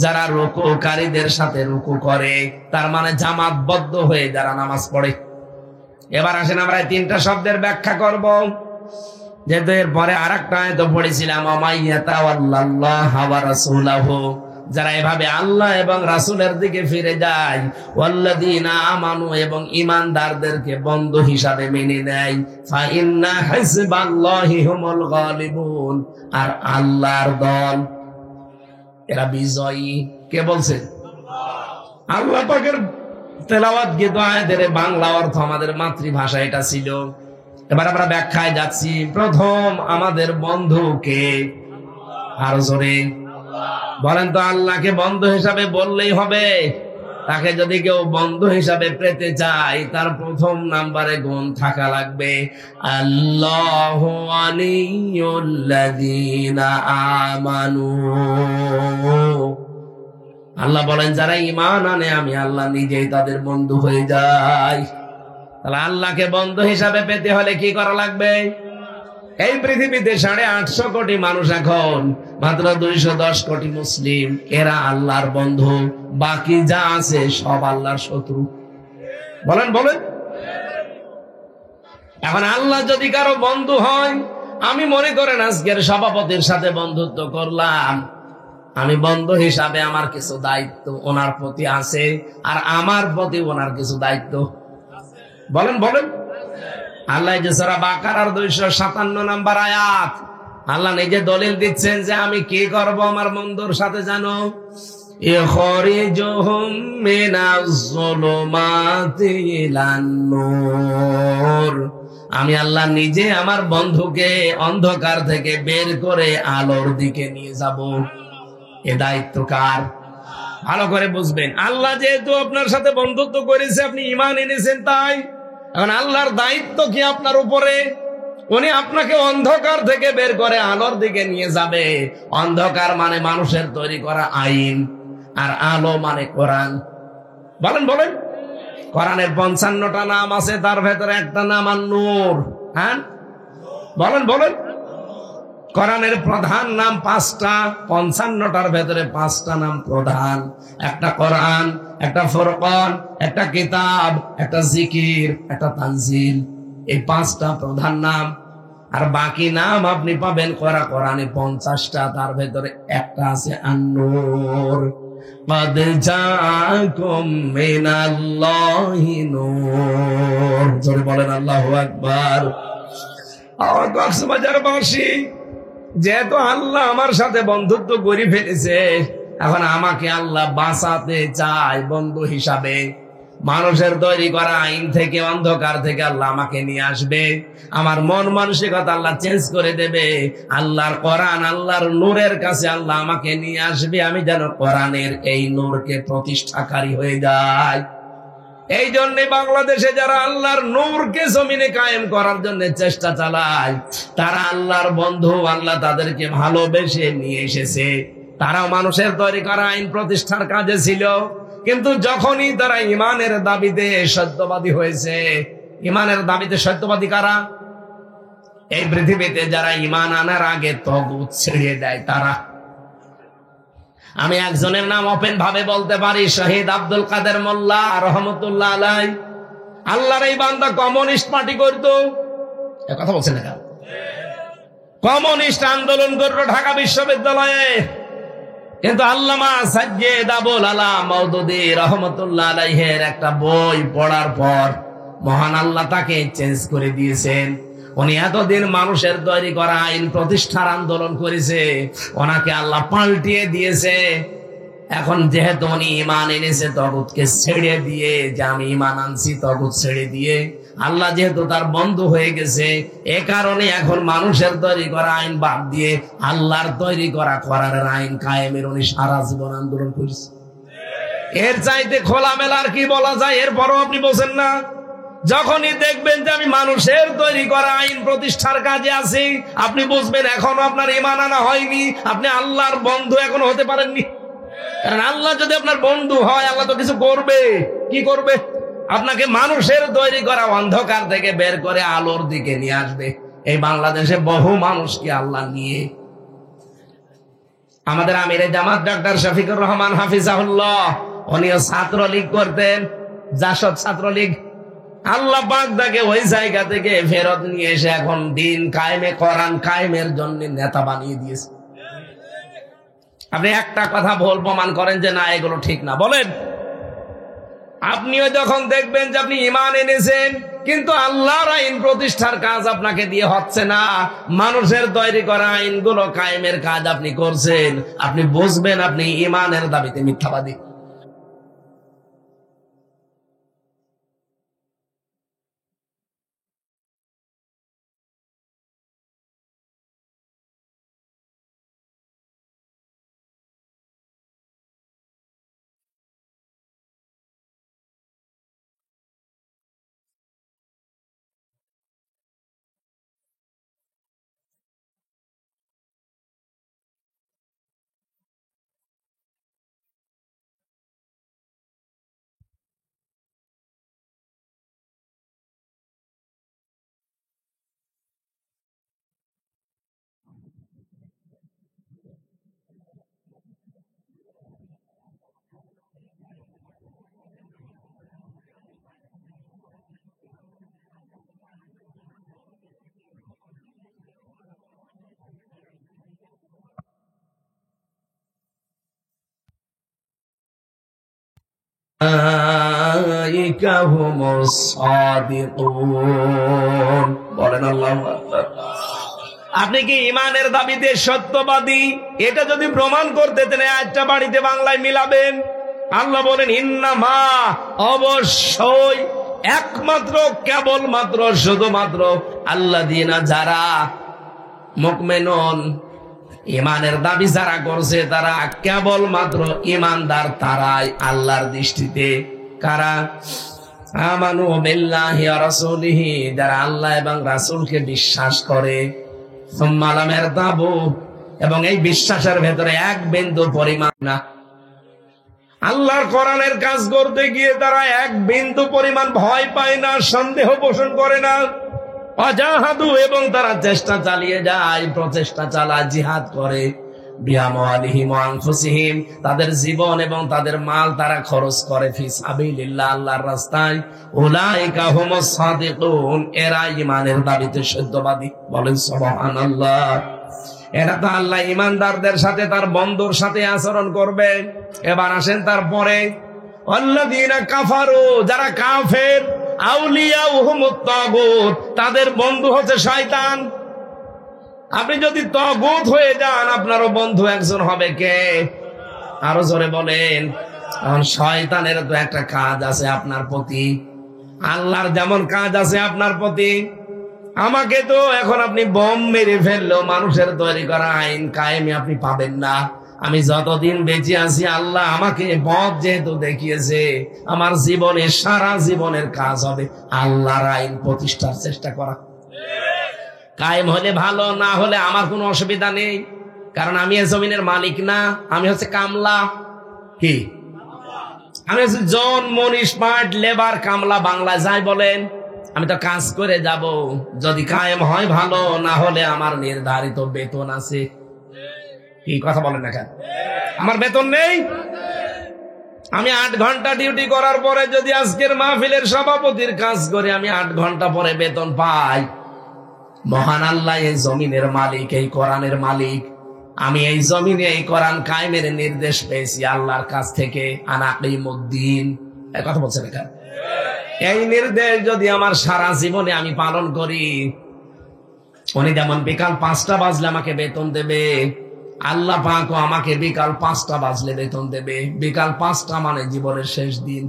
যারা রুকুকারীদের সাথে রুকু করে, তার মানে জামাতবদ্ধ হয়ে যারা নামাজ পড়ে। এবার আসেন আমরা এই 3টা শব্দের ব্যাখ্যা করব, যেহেতু এর পরে আরেকটা আয়াত পড়েছিলাম, ওয়ামাইয়াতাওয়াল্লাল্লাহা ওয়া রাসূলাহু, যারা এভাবে আল্লাহ এবং রাসূলের দিকে ফিরে যায়, ওয়াল্লাযীনা আমানু, এবং ঈমানদারদেরকে বন্ধু হিসাবে মেনে নেয়, ফা ইন্না হিজবাল্লাহি হুমুল গালিবুন, আর আল্লাহর দল এরা বিজয়ী। কে বলছেন? আল্লাহ পাকের তেলাওয়াত গীত আয়াতের বাংলা অর্থ আমাদের মাতৃভাষা এটা ছিল। এবার আমরা ব্যাখ্যায় যাচ্ছি। প্রথম, আমাদের বন্ধুকে, আরো জোরে বলেন তো, আল্লাহকে বন্ধু হিসাবে বললেই হবে? তাকে যদি কেউ বন্ধু হিসাবে পেতে চায়, তার প্রথম নাম্বারে গুণ থাকা লাগবে আল্লাহু ওয়ালিয়ুল্লাযীনা আমানু। আল্লাহ বলেন যারা ঈমান আনে, আমি আল্লাহ নিজেই তাদের বন্ধু হয়ে যাই। তাহলে আল্লাহকে বন্ধু হিসাবে পেতে হলে কি করা লাগবে? এই পৃথিবীতে 850 কোটি মানুষ, এখন মাত্র 210 কোটি মুসলিম, এরা আল্লাহর বন্ধু। বাকি যা আছে সব আল্লাহর শত্রু। বলেন বলেন। এখন আল্লাহ যদি কারো বন্ধু হয়, আমি মনে করেন আজকের সভাপতির সাথে বন্ধুত্ব করলাম, আমি বন্ধু হিসাবে আমার কিছু দায়িত্ব ওনার প্রতি আছে, আর আমার প্রতি ওনার কিছু দায়িত্ব। বলেন বলেন। আল্লাহ যে সূরা বাকারার 257 নম্বর আয়াত, আল্লাহ নিজে দলিল দিচ্ছেন যে আমি কি করব আমার বন্ধুর সাথে, জানো? ইখরিজুহুম মিনাজ যুলুমাতি ইলান নূর, আমি আল্লাহ নিজে আমার বন্ধুকে অন্ধকার থেকে বের করে আলোর দিকে নিয়ে যাব। এ দায়িত্ব কার? ভালো করে বুঝবেন। আল্লাহ যেহেতু আপনার সাথে বন্ধুত্ব করেছে, আপনি ঈমান এনেছেন, তাই এখন আল্লাহর দায়িত্ব কি আপনার উপরে? উনি আপনাকে অন্ধকার থেকে বের করে আলোর দিকে নিয়ে যাবে। অন্ধকার মানে মানুষের তৈরি করা আইন, আর আলো মানে কোরআন। বলেন বলেন। কোরআনের 55টা নাম আছে, তার ভেতরে একটা নাম নূর। হ্যাঁ বলেন বলেন। কোরআনের প্রধান নাম 5টা, 55টার ভেতরে 5টা নাম প্রধান। একটা কোরআন, একটা ফুরকান, একটা কিতাব, একটা জিকির, একটা তানজিল। এই 5টা প্রধান নাম। আর বাকি নাম আপনি পাবেন কোরআনে 50টা, তার ভেতরে একটা আছে আন-নূর। قد جاءكم من الله نور, জোরে বলেন আল্লাহু আকবার। আর কক্সবাজারবাসী, যেহেতু আল্লাহ আমার সাথে বন্ধুত্ব করে ফেলেছে, এখন আমাকে আল্লাহ বাঁচাতে চায় বন্ধু হিসাবে। মানুষের তৈরি করা আইন থেকে, অন্ধকার থেকে আল্লাহ আমাকে নিয়ে আসবে। আমার মন মানসিকতা আল্লাহ চেঞ্জ করে দেবে। আল্লাহর কোরআন, আল্লাহর নূরের কাছে আল্লাহ আমাকে নিয়ে আসবে, আমি যেন কোরআনের এই নূরকে প্রতিষ্ঠাকারী হয়ে যাই। এই জন্য বাংলাদেশে যারা আল্লাহর নূরকে জমিনে কায়েম করার জন্য চেষ্টা চালায়, তারা আল্লাহর বন্ধু। আল্লাহ তাদেরকে ভালোবেসে নিয়ে এসেছে। তারাও মানুষের তৈরি করা আইন প্রতিষ্ঠার কাজে ছিল, কিন্তু যখনই তারা ইমানের দাবিতে সত্যবাদী হয়েছে। ইমানের দাবিতে সত্যবাদী কারা? এই পৃথিবীতে যারা ইমান আনার আগে তাগুত ছেড়ে দেয় তারা। আমি একজনের নাম ওপেন ভাবে বলতে পারি, শহীদ আব্দুল কাদের মোল্লা রহমতুল্লাহ আলাইহি। আল্লাহর এই বান্দা কমিউনিস্ট পার্টি করতো। কথা বলছেন না? কমিউনিস্ট আন্দোলন করলো ঢাকা বিশ্ববিদ্যালয়ে, কিন্তু আল্লামা সাজ্জেদ আবুল আলা মওদুদী রহমতুল্লাহ আলাইহির একটা বই পড়ার পর মহান আল্লাহ তাকে চেঞ্জ করে দিয়েছেন। উনি এতদিন মানুষের তৈরি করা আইন প্রতিষ্ঠার আন্দোলন করেছে, ওনাকে আল্লাহ পাল্টিয়ে দিয়েছে। এখন যেহেতু উনি ঈমান এনেছে তাগুতকে ছেড়ে দিয়ে, যে আমি ঈমান আনছি তাগুত ছেড়ে দিয়ে, আল্লাহ যেহেতু তার বন্ধু হয়ে গেছে, এ কারণে এখন মানুষের তৈরি করা আইন বাদ দিয়ে আল্লাহর তৈরি করা কোরআনের আইন কায়েমের উনি সারা জীবন আন্দোলন করেছে। এর চাইতে খোলামেলা আর কি বলা যায়? এরপরও আপনি বোঝেন না? যখনই দেখবেন যে আমি মানুষের তৈরি করা আইন প্রতিষ্ঠার কাজে আছি, আপনি বুঝবেন এখনো আপনার ঈমান আনা হয়নি, আপনি আল্লাহর বন্ধু এখনো হতে পারেননি। কারণ আল্লাহ যদি আপনার বন্ধু হয়, আল্লাহ তো কিছু করবে। কি করবে? আপনাকে মানুষের তৈরি করা অন্ধকার থেকে বের করে আলোর দিকে নিয়ে আসবে। এই বাংলাদেশে বহু মানুষকে আল্লাহ নিয়ে, আমাদের আমিরে জামাত ডাক্তার শফিকুর রহমান হাফিজাহুল্লাহ, উনিও ছাত্রলীগ করতেন, জাসদ ছাত্রলীগ। আল্লাহ পাক তাকে ওই জায়গা থেকে ফেরত নিয়ে এসে এখন দিন কায়েমে, কোরআন কায়েমের জন্য নেতা বানিয়ে দিয়েছে। আপনি একটা কথা ভুল প্রমাণ করেন যে না এগুলো ঠিক না, বলেন। আপনিও যখন দেখবেন যে আপনি ঈমান এনেছেন কিন্তু আল্লাহর আইন প্রতিষ্ঠার কাজ আপনাকে দিয়ে হচ্ছে না, মানুষের তৈরি করা আইনগুলো কায়েমের কাজ আপনি করছেন, আপনি বুঝবেন আপনি ঈমানের দাবিতে মিথ্যাবাদী। বলেন আল্লাহু আকবার। আপনি কি ঈমানের দাবিতে সত্যবাদী? এটা যদি প্রমাণ করতে চান একটা বাড়িতে বাংলায় মিলাবেন। আল্লাহ বলেন ইন্নামা, অবশ্যই, একমাত্র, কেবলমাত্র, শুধুমাত্র আল্লাযীনা, যারা মুমিনুন, ঈমানের দাবি যারা করছে তারা কেবলমাত্র ঈমানদার তারাই আল্লাহর দৃষ্টিতে। কারা? আমানু বিল্লাহি ওয়া রাসূলিহি, যারা আল্লাহ এবং রাসূলকে বিশ্বাস করে। সুম্মা লাম ইয়ারতাবু, এবং এই বিশ্বাসের ভেতরে এক বিন্দু পরিমাণ না, আল্লাহর কোরআনের কাজ করতে গিয়ে তারা এক বিন্দু পরিমাণ ভয় পায় না, সন্দেহ পোষণ করে না। ওয়াজাহাদু, এবং তারা চেষ্টা চালিয়ে যায়, প্রচেষ্টা চালায়, জিহাদ করে। বিআমওয়ালিহিম ওয়া আনফুসিহিম, তাদের জীবন এবং তাদের মাল তারা খরচ করে ফি সাবিলিল্লাহ, আল্লাহর রাস্তায়। উলাইকা হুমুস সাদিকুন, এরা ঈমানের দাবিতে সত্যবাদী। বলেন সুবহানাল্লাহ। এরা তো আল্লাহ ঈমানদারদের সাথে তার বন্ধুর সাথে আচরণ করবে। এবার আসেন তারপরে, আল্লাযীনা কাফারু, যারা কাফের, আউলিয়াউহুমুত তাগুত, তাদের বন্ধু হচ্ছে শয়তান। আপনি যদি তাগুত হয়ে যান, আপনারও বন্ধু একজন হবে কে? আরো জোরে বলেন। এখন শয়তানের তো একটা কাজ আছে আপনার প্রতি, আল্লাহর যেমন কাজ আছে আপনার প্রতি। আমাকে তো এখন আপনি বোম মেরে ফেললেও মানুষের তৈরি করা আইন কায়েমে আপনি পাবেন না। আমি যতদিন বেঁচে আছি, আল্লাহ আমাকে পথ যেহেতু দেখিয়েছে, আমার জীবনে, সারা জীবনের কাজ হবে আল্লাহর আইন প্রতিষ্ঠার চেষ্টা করা। কায়েম হলে ভালো, না হলে আমার কোনো অসুবিধা নেই, কারণ আমি এই জমিনের মালিক না, আমি হচ্ছে কামলা। কি? আমি হচ্ছে জন, মনীষ, পাট, লেবার, কামলা, বাংলায় যাই বলেন। আমি তো কাজ করে যাব, যদি কায়েম হয় ভালো, না হলে আমার নির্ধারিত বেতন আছে। কি কথা বলেন না কেন? আমার বেতন নেই। আমি 8 ঘন্টা ডিউটি করার পরে যদি আজকের মাহফিলের সভাপতির কাজ করে আমি 8 ঘন্টা পরে বেতন পাই, মহান আল্লাহ এই জমিনের মালিক, এই কোরআনের মালিক। আমি এই জমিনে এই কোরআন কায়েমের নির্দেশ পেয়েছি আল্লাহর কাছ থেকে, আনাকিমুদ্দিন। এই কথা বলছেন এখানে। এই নির্দেশ যদি আমার সারা জীবনে আমি পালন করি, উনি যেমন বিকাল 5টা বাজলে আমাকে বেতন দেবে, আল্লাহ পাকও আমাকে বিকাল 5টা বাজলে বেতন দেবে। বিকাল 5টা মানে জীবনের শেষ দিন।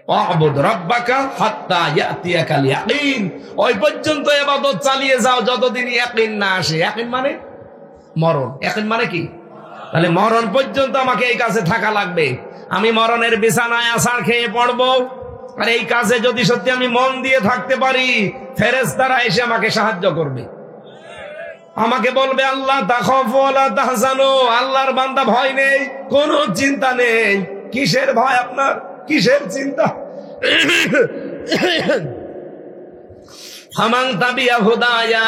ওয়াবুদ রাব্বাকা হাত্তা ইয়াতিয়াকাল ইয়াকিন, ওই পর্যন্ত ইবাদত চালিয়ে যাও যতদিন ইয়াকিন না আসে। ইয়াকিন মানে মরণ। ইয়াকিন মানে কি? তাহলে মরণ পর্যন্ত আমাকে এই কাজে থাকা লাগবে। আমি মরণের বিছানায় আছাড় খেয়ে পড়বো, আর এই কাজে যদি সত্যি আমি মন দিয়ে থাকতে পারি, ফেরেশতারা এসে আমাকে সাহায্য করবে, আমাকে বলবে আল্লাহ তাখাফু ওয়ালা তাহজানু, আল্লাহর বান্দা ভয় নেই, কোনো চিন্তা নেই। কিসের ভয় আপনার? কিসের চিন্তা? ফামান তাবিয়া হুদায়া,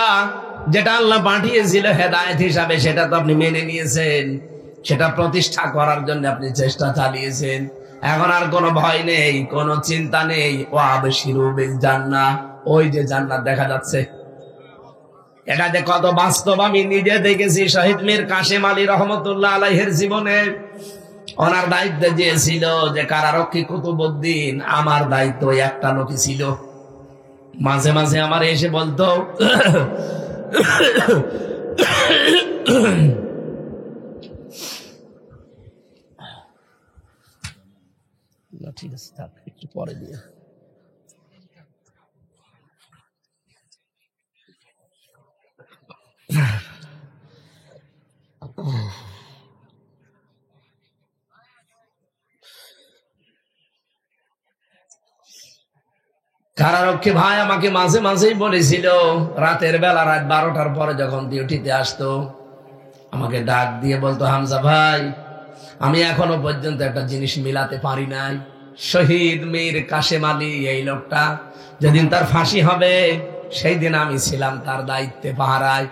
যেটা আল্লাহ পাঠিয়েছিল হেদায়েত হিসাবে, সেটা তো আপনি মেনে নিয়েছেন, সেটা প্রতিষ্ঠা করার জন্য আপনি চেষ্টা চালিয়েছেন। এখন আর কোনো ভয় নেই, কোনো চিন্তা নেই। ওয়াবশিরু বিল জান্নাহ, ওই যে জান্নাত দেখা যাচ্ছে, এটা যে কত বাস্তব আমি নিজে দেখেছি। শহীদ মীর কাসেম আলী রহমতুল্লাহ আলাইহির জীবনে ওনার দায়িত্বে যে ছিল যে কারারক্ষী কুতুবউদ্দিন, আমার দায়িত্ব একটা লোকই ছিল। মাঝে মাঝে আমার এসে বলতো না ঠিক আছে, থাক, একটু পরে দিয়ে। কারারক্ষী ভাই আমাকে মাঝে মাঝেই বলেছিল, রাতের বেলা রাত 12টার পরে যখন ডিউটিতে আসতো, আমাকে ডাক দিয়ে বলতো, হামজা ভাই, আমি এখনো পর্যন্ত একটা জিনিস মিলাতে পারি নাই। শহীদ মীর কাসেম আলী, এই লোকটা যেদিন তার ফাঁসি হবে সেই দিন আমি ছিলাম তার দায়িত্বে পাহারায়।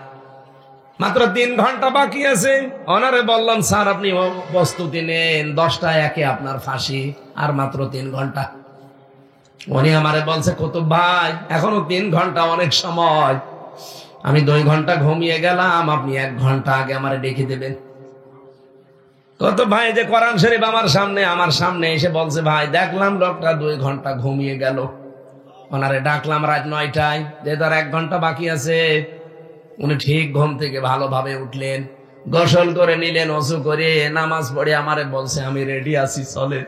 মাত্র 3 ঘন্টা বাকি আছে। ওনারে বললাম, স্যার আপনি প্রস্তুতি নেন, 10টায় একে আপনার ফাঁসি, আর মাত্র 3 ঘন্টা। উনি আমারে বলছে, কুতুব ভাই এখনো 3 ঘন্টা, অনেক সময়। আমি 2 ঘন্টা ঘুমিয়ে গেলাম, আপনি 1 ঘন্টা আগে আমারে ডেকে দেবেন। কুতুব ভাই যে কোরআন শরীফ আমার সামনে এসে বলছে, ভাই দেখলাম লোকটা 2 ঘন্টা ঘুমিয়ে গেল। ওনারে ডাকলাম রাত 9টায়, যে তার 1 ঘন্টা বাকি আছে। উনি ঠিক ঘুম থেকে ভালোভাবে উঠলেন, গোসল করে নিলেন, ওযু করে নামাজ পড়ে আমারে বলছে, আমি রেডি আছি, চলেন।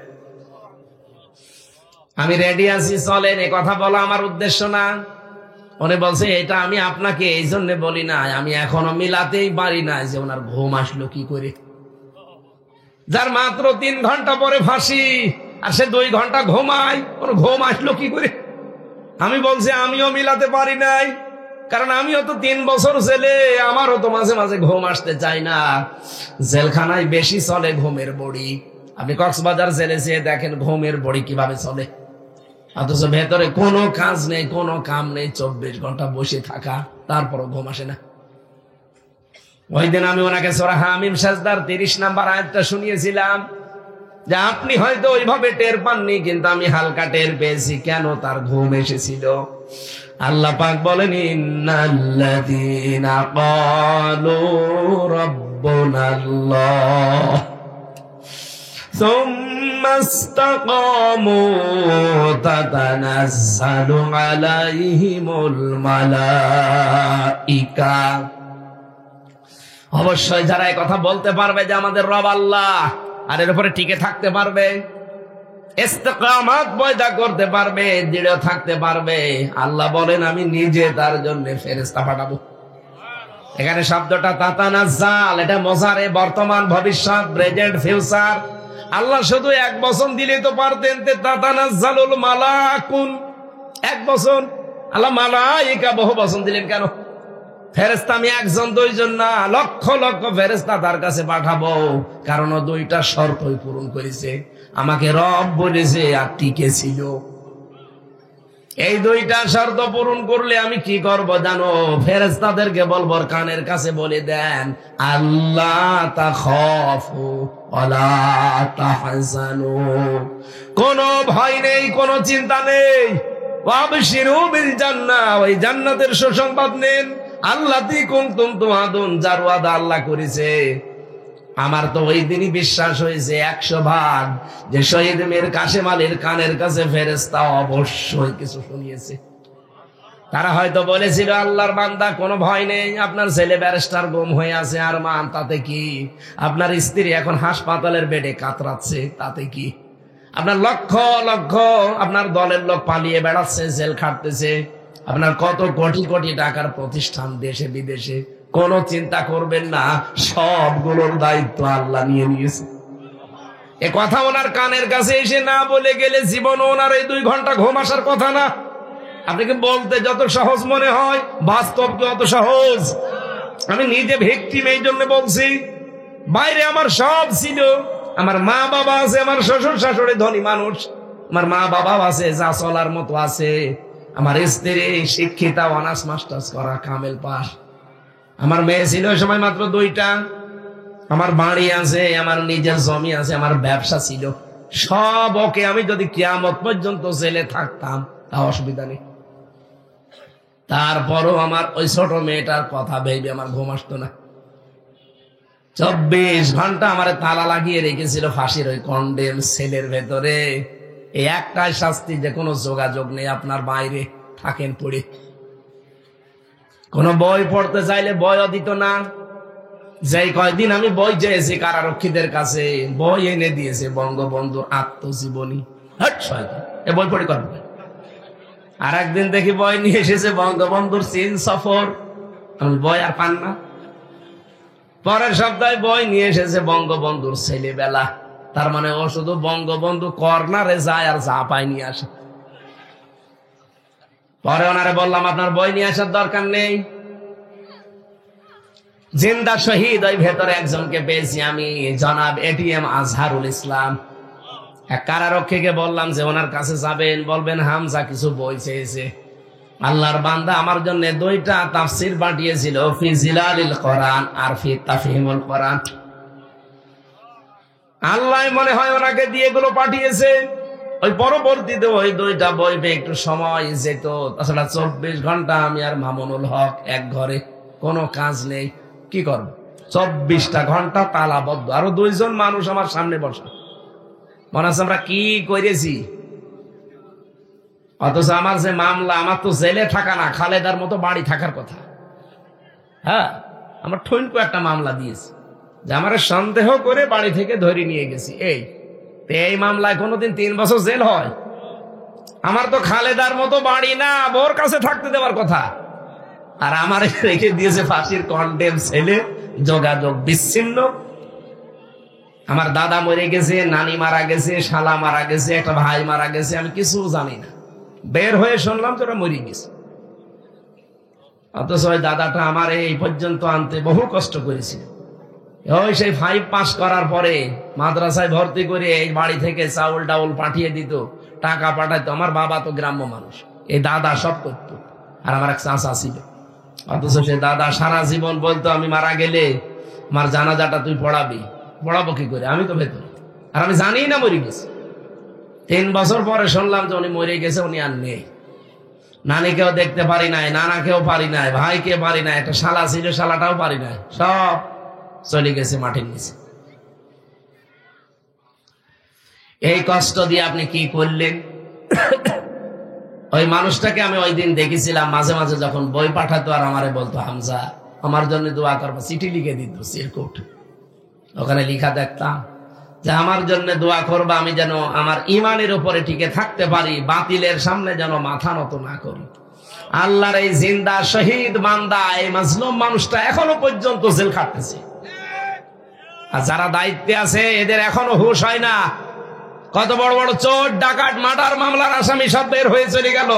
আমি রেডি আছি, চলেন। এ কথা বলা আমার উদ্দেশ্য না। উনি বলছে, এটা আমি আপনাকে এই জন্য বলি না, আমি এখনো মিলাতেই পারি না যে ওনার ঘুম আসলো কি করে। যার মাত্র 3 ঘন্টা পরে ফাঁসি, আর সে 2 ঘন্টা ঘুমায়, ওর ঘুম আসলো কি করে? আমি বলছি আমিও মিলাতে পারি নাই, কারণ আমিও তো 3 বছর ছেলে, আমারও তো মাঝে মাঝে ঘুম আসতে চায় না। জেলখানায় বেশি চলে ঘুমের বড়ি। আপনি কক্সবাজার জেলে যেয়ে দেখেন ঘুমের বড়ি কিভাবে চলে, অথচ ভেতরে কোনো কাজ নেই, কোনো কাম নেই, 24 ঘন্টা বসে থাকা, তারপরও ঘুম আসে না। ওই দিন আমি ওনাকে সূরা হামিম সাজদার 30 নম্বর আয়াতটা শুনিয়েছিলাম, যে আপনি হয়তো ওইভাবে টের পাননি, কিন্তু আমি হালকা টের পেয়েছি কেন তার ঘুম এসেছিল। আল্লাহ পাক বলেন, ইন্নাল্লাযীনা ক্বালু রাব্বুনাল্লাহ সুম্মা ইসতাকামু তাতানাজ্জালু আলাইহিমুল মালাইকা। অবশ্যই যারা এই কথা বলতে পারবে যে আমাদের রব আল্লাহ, আর এর উপরে টিকে থাকতে পারবে, ইস্তিকামাত পয়দা করতে পারবে, দৃঢ় থাকতে পারবে, আল্লাহ বলেন আমি নিজে তার জন্য ফেরেশতা পাঠাবো। এখানে শব্দটা তাতানাজ্জাল, এটা মুজারে, বর্তমান, ভবিষ্যৎ, প্রেজেন্ট, ফিউচার। আল্লাহ শুধু 1 বছর দিলে তো পারতেন, তাতানাজ্জালুল মালাকুন, 1 বছর। আল্লাহ মালাইকা বহু বছর দিলেন কেন? ফেরেশতা আমি 1 জন 2 জন না, লক্ষ লক্ষ ফেরেশতা তার কাছে পাঠাবো, কারণ ও 2টা শর্তই পূরণ করেছে। আমাকে রব বলেছে আর টিকে ছিল। এই 2টা শর্ত পূরণ করলে আমি কি করব জানো? ফেরেশতাদেরকে বলবো, কানের কাছে বলে দেন, আল্লাহ তাখাফু ওয়ালা তাহজানু, কোনো ভয় নেই, কোনো চিন্তা নেই। ওয়াবশিরু বিল জান্নাহ, ওই জান্নাতের সুসংবাদ নেন। আল্লাতী কুনতুম তুআদুন, যার ওয়াদা আল্লাহ করেছে। আমার তো ওই দিনই বিশ্বাস হয়েছে 100 ভাগ যে শহীদ মীর কাসেম আলীর কানের কাছে ফেরেশতা অবশ্যই কিছু শুনিয়েছে। তারা হয়তো বলেছিল, আল্লাহর বান্দা কোনো ভয় নেই, আপনার ছেলে ব্যারিস্টার গুম হয়ে আছে, আর মান তাতে কি? আপনার স্ত্রী এখন হাসপাতালের বেডে কাতরাচ্ছে, তাতে কি? আপনার লক্ষ লক্ষ আপনার দলের লোক পালিয়ে বেড়াচ্ছে, জেল খাটতেছে, আপনার কত কোটি কোটি টাকার প্রতিষ্ঠান দেশে বিদেশে, কোনো চিন্তা করবেন না, সবগুলোর দায়িত্ব আল্লাহ নিয়ে নিয়েছে। এ কথা ওনার কানের কাছে এসে না বলে গেলে জীবন ওনার এই 2 ঘন্টা ঘুম আসার কথা না। আপনাকে বলতে যত সহজ মনে হয়, বাস্তব কি অত সহজ? আমি নিজে ভিকটিম, এই জন্য বলছি। বাইরে আমার সব ছিল, আমার মা বাবা আছে, আমার শ্বশুর শাশুড়ি ধনী মানুষ, আমার মা বাবা আছে, যা চলার মতো আছে, আমার স্ত্রী শিক্ষিতা, অনার্স মাস্টার্স করা, কামেল পাস, আমার মেয়ে ছিল ওই সময় মাত্র 2টা, আমার বাড়ি আছে, আমার নিজের জমি আছে, আমার ব্যবসা ছিল, সব ওকে। আমি যদি কিয়ামত পর্যন্ত জেলে থাকতাম তা অসুবিধা নেই। তারপরও আমার ওই ছোট মেয়েটার কথা ভেবে আমার ঘুম আসতো না। 24 ঘন্টা আমার তালা লাগিয়ে রেখেছিল ফাঁসির ওই কন্ডেম সেলের ভেতরে। এই একটাই শাস্তি, যে কোনো যোগাযোগ নেই, আপনার বাইরে থাকেন পড়ে। কোন বই পড়তে চাইলে বইও দিত না। যেই কয়দিন আমি বই চেয়েছি কারারক্ষীদের কাছে, বই এনে দিয়েছে বঙ্গবন্ধুর আত্মজীবনী। এ বই পড়ে করবে। আর একদিন দেখি বই নিয়ে এসেছে বঙ্গবন্ধুর চীন সফর, আমি বই আর পান না। পরের সপ্তাহে বই নিয়ে এসেছে বঙ্গবন্ধুর ছেলেবেলা। তার মানে ও শুধু বঙ্গবন্ধু কর্নারে যায় আর যা পায় নিয়ে আসে। পরে ওনারে বললাম, আপনার বই নিয়ে আসার দরকার নেই, জিন্দা শহীদ ওই ভেতরে একজনকে পেয়েছি আমি, জনাব এটিএম আজহারুল ইসলাম। এক কারারক্ষীকে বললাম যে ওনার কাছে যাবেন, বলবেন হামজা কিছু বই চেয়েছে। আল্লাহর বান্দা আমার জন্য 2টা তাফসির পাঠিয়েছিল, ফি জিলালিল কোরআন আর ফি তাফহিমুল কোরআন। আল্লাহ মনে হয় ওনাকে দিয়ে এগুলো পাঠিয়েছে। ওই পরবর্তীতে ওই 2টা বই পেয়ে একটু সময় যেত। তাছাড়া 24 ঘন্টা আমি আর মামুনুল হক এক ঘরে, কোনো কাজ নেই, কি করব? 24টা ঘন্টা তালাবদ্ধ, আরো 2 জন মানুষ আমার সামনে বসা। মনে হচ্ছে আমরা কি করেছি। অথচ আমার যে মামলা, আমার তো জেলে থাকা না, খালেদার মতো বাড়ি থাকার কথা। হ্যাঁ, আমার ঠনকো একটা মামলা দিয়েছি যে আমার সন্দেহ করে বাড়ি থেকে ধরে নিয়ে গেছি। এই মামলায় কোনোদিন 3 বছর জেল হয়? আমার তো খালেদার মতো বাড়ি না, বোর কাছে থাকতে দেওয়ার কথা। আর আমার রেখে দিয়েছে ফাঁসির কন্ডেম ছেলে, যোগাযোগ বিচ্ছিন্ন। আমার দাদা মরে গেছে, নানি মারা গেছে, শালা মারা গেছে, একটা ভাই মারা গেছে, আমি কিছু জানি না। বের হয়ে শুনলাম তোরা মরে গেছে। অথচ ওই দাদাটা আমার এই পর্যন্ত আনতে বহু কষ্ট করেছিল। ওই সেই 5 পাস করার পরে মাদ্রাসায় ভর্তি করে এই বাড়ি থেকে চাউল ডাউল পাঠিয়ে দিত, টাকা পাঠাইতো। আমার বাবা তো গ্রাম্য মানুষ, এই দাদা সব করতো। আর আমার এক চাচা ছিল। অথচ সে দাদা সারা জীবন বলতো, আমি মারা গেলে আমার জানাজাটা তুই পড়াবি। পড়াবো কি করে, আমি তো ভেতরে, আর আমি জানি না মরে গেছে। 3 বছর পরে শুনলাম যে উনি মরে গেছে, উনি আর নেই। নানিকেও দেখতে পারি নাই, নানাকেও পারি নাই, ভাইকে পারি নাই, একটা শালা ছিল, শালাটাও পারি নাই, সব চলে গেছে মাটির নিচে। এই কষ্ট দিয়ে আপনি কি করলেন? ওই মানুষটাকে আমি ওই দিন দেখেছিলাম, মাঝে মাঝে যখন বই পাঠাতো আর আমারে বলতো, হামজা আমার জন্য দোয়া করবো, চিঠি লিখে দিত চিরকুট। ওখানে লিখা দেখতাম যে আমার জন্য দোয়া করবা, আমি যেন আমার ইমানের উপরে টিকে থাকতে পারি, বাতিলের সামনে যেন মাথা নত না করি। আল্লাহর এই জিন্দা শহীদ বান্দা, এই মাজলুম মানুষটা এখনো পর্যন্ত জেল খাটতেছে। আর যারা দায়িত্বে আছে এদের এখনো হুঁশ হয় না। কত বড় বড় চোর ডাকাত মার্ডার মামলার আসামি সব বের হয়ে চলে গেল,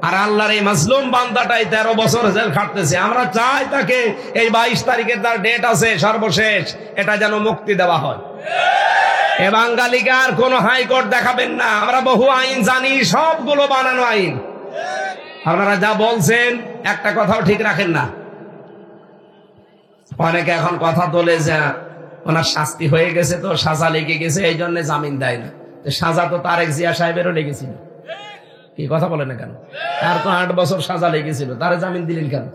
আর আল্লাহর এই মাজলুম বান্দাটাই 13 বছর জেল খাটতেছে। আমরা চাই তাকে এই 22 তারিখে তার ডেট আছে সর্বশেষ, এটা যেন মুক্তি দেওয়া হয়। এ বাঙালিকে আর কোন হাইকোর্ট দেখাবেন না, আমরা বহু আইন জানি, সবগুলো বানানো আইন। আপনারা যা বলছেন একটা কথাও ঠিক রাখেন না। অনেকে এখন কথা তোলে যে ওনার শাস্তি হয়ে গেছে, তো সাজা লেগে গেছে, এই জন্য জামিন দেয় না। সাজা তো তারেক জিয়া সাহেবেরও লেগেছিল। কি কথা বলে না কেন? তার তো 8 বছর সাজা লেগেছিল, তারে জামিন দিলেন কেন?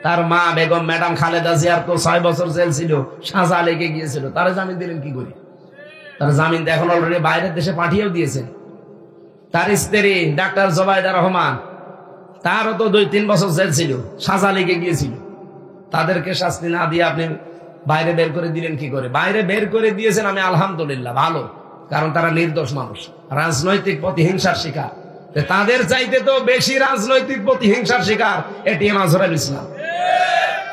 তার মা বেগম ম্যাডাম খালেদা জিয়ার তো 6 বছর জেল ছিল, সাজা লেগে গিয়েছিল, তারে জামিন দিলেন কি করে? তার জামিন এখন অলরেডি বাইরের দেশে পাঠিয়েও দিয়েছেন। তার স্ত্রী ডাক্তার জোবাইদা রহমান, তারও তো 2-3 বছর জেল ছিল, সাজা লেগে গিয়েছিল। তাদেরকে শাস্তি না দিয়ে আপনি বাইরে বের করে দিলেন কি করে? বাইরে বের করে দিয়েছেন, আমি আলহামদুলিল্লাহ, ভালো। কারণ তারা নির্দোষ মানুষ, রাজনৈতিক প্রতিহিংসার শিকার। তাদের চাইতে তো বেশি রাজনৈতিক প্রতিহিংসার শিকার এটিএম আজহারুল ইসলাম।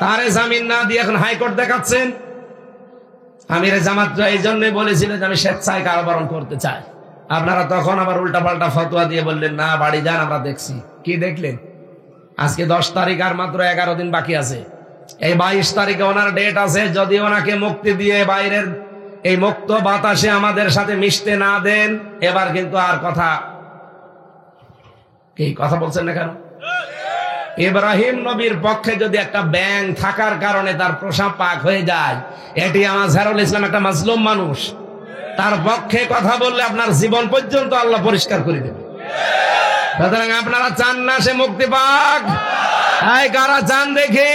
তারে জামিন না দিয়ে এখন হাইকোর্ট দেখাচ্ছেন। আমিরে জামাত এই জন্যই বলেছিল যে আমি স্বেচ্ছায় কারাবরণ করতে চাই। আপনারা তখন আবার উল্টাপাল্টা ফতোয়া দিয়ে বললেন না, বাড়ি যান, আমরা দেখছি। কি দেখলেন? আজকে 10 তারিখ, আর মাত্র 11 দিন বাকি আছে। এই 22 তারিখে ওনার ডেট আছে। যদি ওনাকে মুক্তি দিয়ে বাইরের এই মুক্ত বাতাসে আমাদের সাথে মিশতে না দেন, এবার কিন্তু আর কথা বলছেন না কেন? ইব্রাহিম নবীর পক্ষে যদি একটা ব্যাঙ থাকার কারণে তার প্রসাব পাক হয়ে যায়, এটি আজহারুল ইসলাম একটা মাজলুম মানুষ, তার পক্ষে কথা বললে আপনার জীবন পর্যন্ত আল্লাহ পরিষ্কার করে দেবে। সুতরাং আপনারা চান না সে মুক্তি পাক? কারা চান দেখি?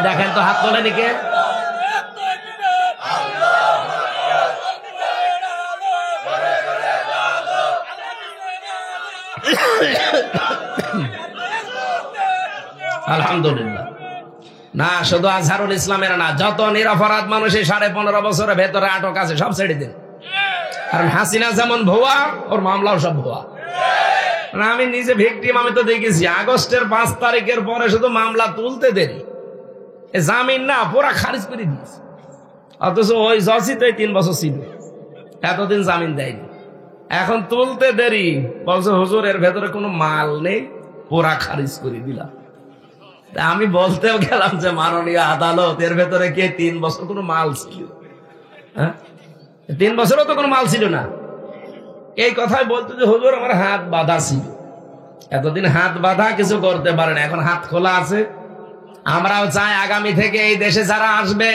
দেখেন তো, হাত তোলেনি কে? আলহামদুলিল্লাহ। না, শুধু আজহারুল ইসলামের না, যত নিরপরাধ মানুষ 15.5 বছরের ভেতরে আটক আছে সব ছেড়ে দেন। কারণ হাসিনা যেমন ভুয়া, ওর মামলাও সব ভুয়া। আমি নিজে ভিকটিম, আমি তো দেখেছি আগস্টের 5 তারিখের পরে শুধু মামলা তুলতে দেরি, জামিন না পুরা খারিজ করে দিয়েছে। অথচ ওই জজই তো 3 বছর ছিল, এতদিন জামিন দেয়নি। এখন তুলতে দেরি, বলছে হুজুর এর ভেতরে কোনো মাল নেই, পুরা খারিজ করে দিলাম। আমি বলতেও গেলাম যে মাননীয় আদালত, এর ভেতরে কে 3 বছর কোনো মাল ছিল? 3 বছরও তো কোনো মাল ছিল না। এই কথাই বলতো যে হুজুর আমার হাত বাঁধা ছিল। এতদিন হাত বাঁধা, কিছু করতে পারে না, এখন হাত খোলা আছে। আমরাও চাই আগামী থেকে এই দেশে যারা আসবে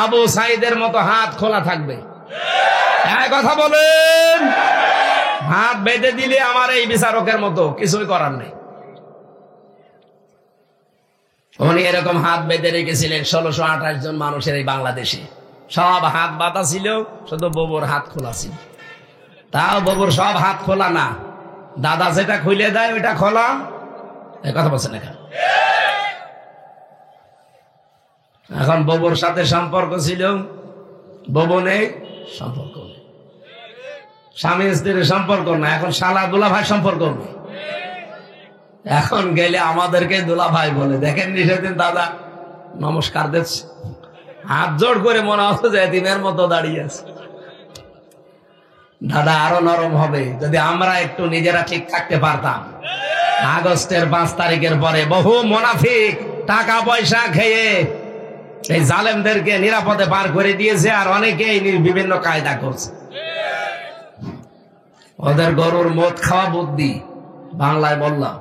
আবু সাইদের মতো হাত খোলা থাকবে। কথা বলেন। হাত বেঁধে দিলে আমার এই বিচারকের মতো কিছুই করার নেই। উনি এরকম হাত বেঁধে রেখেছিলেন 1628 জন মানুষের এই বাংলাদেশে। সব হাত বাঁধা ছিল, শুধু ববুর হাত খোলা ছিল। তাও ববুর সব হাত খোলা না, দাদা যেটা খুলে দেয় ওইটা খোলা। কথা বলছেন না? এখন ববুর সাথে সম্পর্ক ছিল, ববু নেই, সম্পর্ক নেই। স্বামী স্ত্রীর সম্পর্ক না, এখন শালা দুলা ভাই সম্পর্ক নেই। এখন গেলে আমাদেরকে দুলা ভাই বলে। দেখেন সেদিন দাদা নমস্কার দিচ্ছে, হাত জোড় করে, মনে হচ্ছে যে এতিমের মতো দাঁড়িয়ে আছে। দাদা আরো নরম হবে যদি আমরা একটু নিজেরা ঠিক থাকতে পারতাম। আগস্টের 5 তারিখের পরে বহু মুনাফিক টাকা পয়সা খেয়ে এই জালেমদেরকে নিরাপদে পার করে দিয়েছে, আর অনেকেই বিভিন্ন কায়দা করছে। ওদের গরুর মদ খাওয়া বুদ্ধি, বাংলায় বললাম,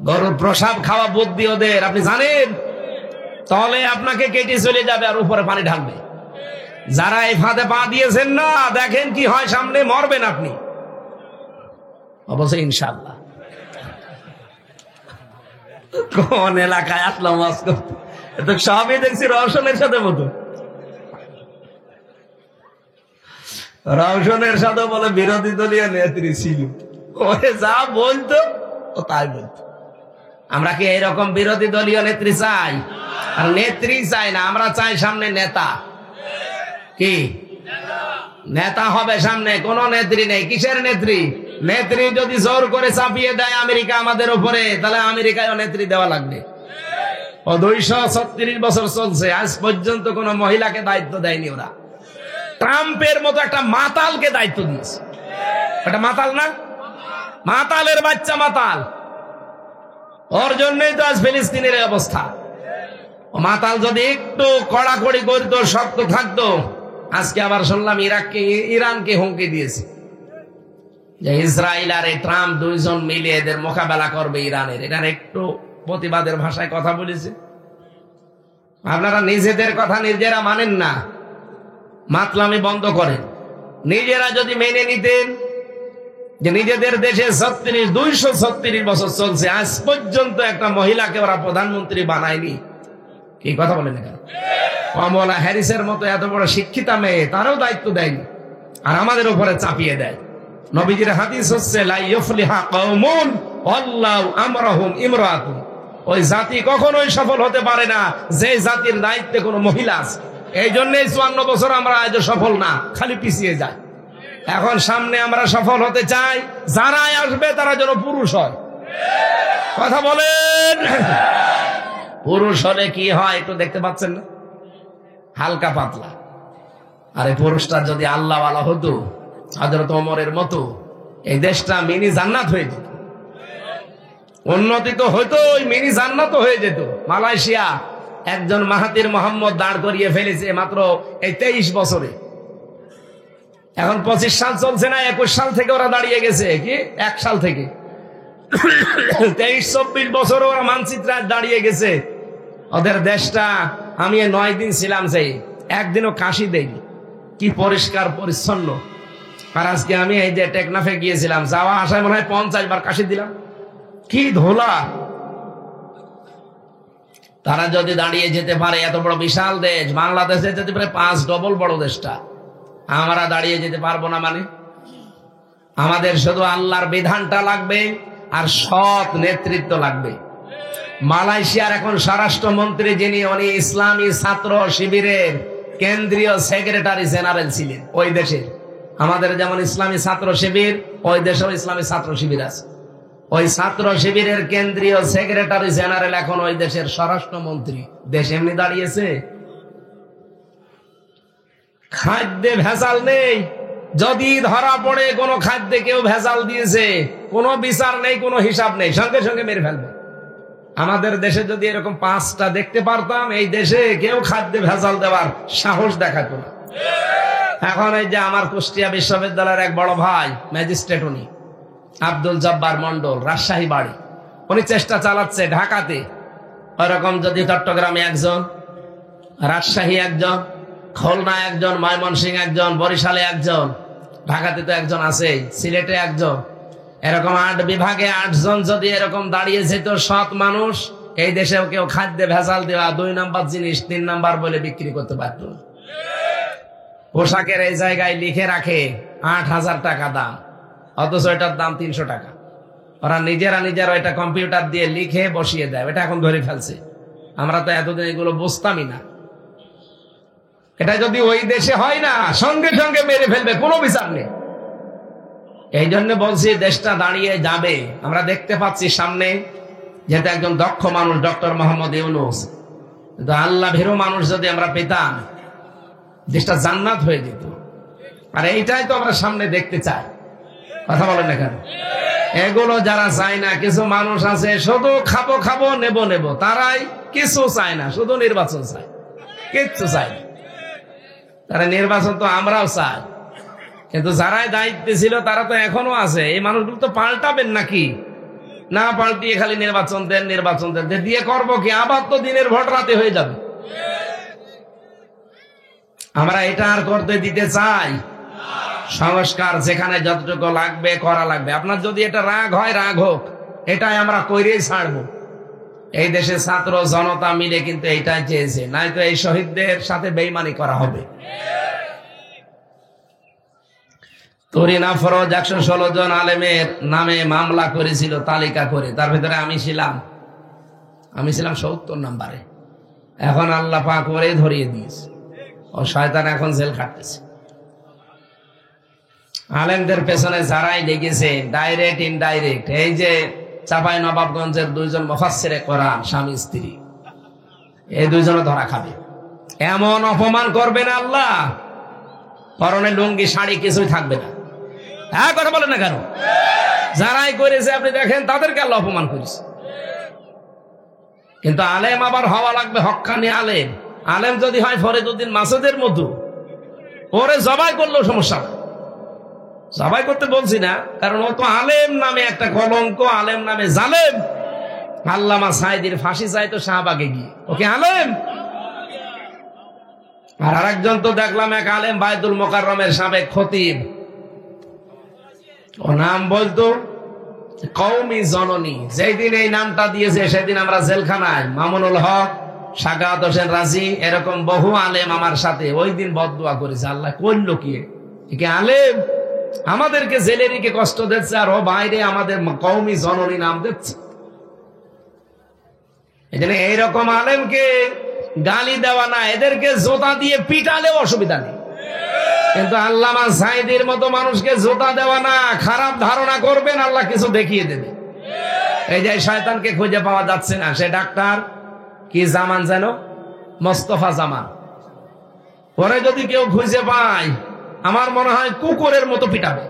গরুর প্রসাব খাওয়া বুদ্ধি ওদের। আপনি জানেন, তলে আপনাকে কেটে চলে যাবে আর উপরে পানি ঢালবে। যারা এই ফাঁদে পা দিয়েছেন না, দেখেন কি হয়, সামনে মরবেন আপনি অবশ্যই ইনশাআল্লাহ। কোন এলাকায় আসলাম ওয়াজ করতে, তো সবই দেখছি রওশনের সাথে মতো। রওশনের সাথে বলে বিরোধী দলীয় নেত্রী ছিল, ওরে যা বলতো ও তাই বলতো। আমরা কি এইরকম বিরোধী দলীয় নেত্রী চাই? আর নেত্রী চাই না, আমরা চাই সামনে নেতা। কি নেতা হবে সামনে? কোন নেত্রী নেই। কিসের নেত্রী? নেত্রী যদি জোর করে চাপিয়ে দেয় আমেরিকা আমাদের উপরে, তাহলে আমেরিকায় নেত্রী দেওয়া লাগবে। ও 236 বছর চলছে, আজ পর্যন্ত কোন মহিলাকে দায়িত্ব দেয়নি ওরা। ট্রাম্পের মতো একটা মাতালকে দায়িত্ব দিয়েছে। এটা মাতাল না? মাতালের বাচ্চা মাতাল। ওর জন্যই তো আজ ফিলিস্তিনের অবস্থা। ও মাতাল যদি একটু কড়াকড়ি করতো, শক্ত থাকতো, আজকে আবার শুনলাম ইরানকে হুমকি দিয়েছে যে ইসরায়েল আর এই ট্রাম্প দুইজন মিলে এদের মোকাবেলা করবে ইরানের। এটার একটু প্রতিবাদের ভাষায় কথা বলেছে। আপনারা নিজেদের কথা নিজেরা মানেন না, মাতলামি বন্ধ করেন। নিজেরা যদি মেনে নিতেন যে নিজেদের দেশে 236 বছর চলছে, আজ পর্যন্ত একটা মহিলাকে ওরা প্রধানমন্ত্রী বানায়নি। কি কথা বলেন? কমলা হ্যারিসের মতো এত বড় শিক্ষিতা মেয়ে, তারও দায়িত্ব দেয়নি, আর আমাদের উপরে চাপিয়ে দেয়। নবীজির হাদিস হচ্ছে লা ইফলিহা কওমুন আল্লাহু আমরাহুম ইমরাতুন। ওই জাতি কখনোই সফল হতে পারে না যে জাতির দায়িত্বে কোনো মহিলা আছে। এই জন্যই 54 বছর আমরা আজ সফল না, খালি পিছিয়ে যাই। এখন সামনে আমরা সফল হতে চাই, যারাই আসবে তারা যেন পুরুষ হয়। কথা বলেন। পুরুষ হলে কি হয় একটু দেখতে পাচ্ছেন না, হালকা পাতলা। আরে পুরুষটা যদি আল্লাহওয়ালা হতো, হযরত ওমরের মতো, এই দেশটা মিনি জান্নাত হয়ে যেত। উন্নতি তো হইতো, ওই মিনি জান্নাত হয়ে যেত। মালয়েশিয়া একজন মাহাতির মোহাম্মদ দাঁড় করিয়ে ফেলেছে মাত্র এই 23 বছরে। এখন 25 সাল চলছে না, 21 সাল থেকে ওরা দাঁড়িয়ে গেছে। কি 1 সাল থেকে 23-24 বছর ওরা মানচিত্রে দাঁড়িয়ে গেছে। ওদের দেশটা, আমি 9 দিন ছিলাম, সেই একদিনও কাশি দেয়নি, কি পরিষ্কার পরিচ্ছন্ন। আর আজকে আমি এই যে টেকনাফে গিয়েছিলাম, যাওয়া আসায় মনে হয় 50 বার কাশি দিলাম, কি ধোলা। তারা যদি দাঁড়িয়ে যেতে পারে, এত বড় বিশাল দেশ, বাংলাদেশে যেতে পারে 5 ডবল বড় দেশটা, আমরা দাঁড়িয়ে যেতে পারবো না? মানে আমাদের শুধু আল্লাহর বিধানটা লাগবে আর সৎ নেতৃত্ব লাগবে। মালয়েশিয়ার এখন স্বরাষ্ট্রমন্ত্রী যিনি, উনি ইসলামী ছাত্র শিবিরের কেন্দ্রীয় সেক্রেটারি জেনারেল ছিলেন ওই দেশের। আমাদের যেমন ইসলামী ছাত্র শিবির, ওই দেশেও ইসলামী ছাত্র শিবির আছে। ওই ছাত্র শিবিরের কেন্দ্রীয় সেক্রেটারি জেনারেল এখন ওই দেশের স্বরাষ্ট্রমন্ত্রী। দেশ এমনি দাঁড়িয়েছে। খাদ্যে ভেজাল নেই, যদি ধরা পড়ে কোনো খাদ্যে কেউ ভেজাল দিয়েছে, কোনো বিচার নেই, কোনো হিসাব নেই, সঙ্গে সঙ্গে মেরে ফেলবে। আমাদের দেশে যদি এরকম 5টা দেখতে পারতাম, এই দেশে কেউ খাদ্যে ভেজাল দেওয়ার সাহস দেখাতো না। এখন এই যে আমার কুষ্টিয়া বিশ্ববিদ্যালয়ের এক বড় ভাই ম্যাজিস্ট্রেট, উনি আব্দুল জব্বার মন্ডল, রাজশাহী বাড়ি, উনি চেষ্টা চালাচ্ছে ঢাকাতে ওরকম যদি চট্টগ্রামে একজন, রাজশাহী একজন, খুলনা একজন, ময়মনসিংহ একজন, বরিশালে একজন, ঢাকাতে তো একজন আছে, সিলেটে একজন, এরকম 8 বিভাগে 8 জন যদি এরকম দাঁড়িয়ে যেত সৎ মানুষ, এই দেশেও কেউ খাদ্যে ভেজাল দেওয়া 2 নাম্বার জিনিস 3 নাম্বার বলে বিক্রি করতে পারত না। পোশাকের এই জায়গায় লিখে রাখে 8,000 টাকা দাম, অথচ এটার দাম 300 টাকা। ওরা নিজেরা এটা কম্পিউটার দিয়ে লিখে বসিয়ে দেয়। এটা এখন ধরে ফেলছে, আমরা তো এতদিন এগুলো বুঝতামই না। এটা যদি ওই দেশে হয় না, সঙ্গে সঙ্গে মেরে ফেলবে, কোনো বিচার নেই। এই জন্য বলছি দেশটা দাঁড়িয়ে যাবে। আমরা দেখতে পাচ্ছি সামনে, যেহেতু একজন দক্ষ মানুষ ডক্টর মোহাম্মদ ইউনূস, কিন্তু আল্লাহ ভীরু মানুষ যদি আমরা পেতাম, দেশটা জান্নাত হয়ে যেত। আর এইটাই তো আমরা সামনে দেখতে চাই। কথা বলেন না কেন? এগুলো যারা চায় না, কিছু মানুষ আছে শুধু খাবো খাবো নেব নেব, তারাই কিছু চায় না, শুধু নির্বাচন চায়, কিচ্ছু চায় না। তারা নির্বাচন তো আমরাও চাই, কিন্তু যারাই দায়িত্বে ছিল তারা তো এখনো আছে। এই মানুষগুলো তো পাল্টাবেন নাকি? না পাল্টিয়ে খালি নির্বাচন দেন, নির্বাচন দেন, দিয়ে করবো কি? আবার তো দিনের ভোট রাতে হয়ে যাবে। আমরা এটা আর করতে দিতে চাই? সংস্কার যেখানে যতটুকু লাগবে করা লাগবে। আপনার যদি এটা রাগ হয়, রাগ হোক, এটাই আমরা কইরেই ছাড়বো। এই দেশে ছাত্র জনতা মিলে কিন্তু এইটাই চেয়েছে, নাই তো এই শহীদদের সাথে বেইমানি করা হবে। তরিনা ফরজ 116 জন আলেমের নামে মামলা করেছিল তালিকা করে, তার ভিতরে আমি ছিলাম 70 নম্বরে। এখন আল্লাহ পাক করে ধরিয়ে দিয়েছে, ও শয়তান এখন জেল খাটতেছে। আলেমদের পেছনে যারাই লেগেছে, ডাইরেক্ট ইনডাইরেক্ট, এই যে চাপাই নবাবগঞ্জের 2 জন মুফাসসিরে কোরআন স্বামী স্ত্রী, এই 2 জনও ধরা খাবে। এমন অপমান করবেন আল্লাহ, পরনে লুঙ্গি শাড়ি কিছুই থাকবে না। হ্যাঁ, কথা বলেন না কেন? যারাই করেছে আপনি দেখেন, তাদেরকে আল্লাহ অপমান করেছে। কিন্তু আলেম আবার হওয়া লাগবে হক্কানি আলেম। আলেম যদি হয় ফরিদউদ্দিন মাসুদের মতো, ওরে জবাই করলেও সমস্যা না। জবাই করতে বলছি না, কারণ ও তো আলেম নামে একটা কলঙ্ক, আলেম নামে জালেম। আল্লামা সাইদির ফাঁসি চাইতো শাহবাগে গিয়ে, ওকে আলেম। আর আরেকজন তো দেখলাম এক আলেম, বায়তুল মোকাররমের সাবেক খতিব, ও নাম বলতো কওমি জননী। যেই দিন এই নামটা দিয়েছে সেদিন আমরা জেলখানায়, মামুনুল হক, সাকাত হোসেন রাজি, এরকম বহু আলেম আমার সাথে ওই দিন বদদুয়া করেছে। আল্লাহ করলো কি? একে আলেম আমাদেরকে জেলে রেখে কষ্ট দিচ্ছে, আর ও বাইরে আমাদের কওমি জননী নাম দিচ্ছে। এই জন্য এইরকম আলেমকে গালি দেওয়া না, এদেরকে জোতা দিয়ে পিটালেও অসুবিধা নেই। কিন্তু আল্লামা সাঈদীর মতো মানুষকে জোতা দেওয়া না, খারাপ ধারণা করবেন, আল্লাহ কিছু দেখিয়ে দেবে। এই যে শয়তানকে খুঁজে পাওয়া যাচ্ছে না, সে ডাক্তার কি জামান যেন, মোস্তফা জামান, পরে যদি কেউ খুঁজে পায় আমার মনে হয় কুকুরের মতো পিটাবে।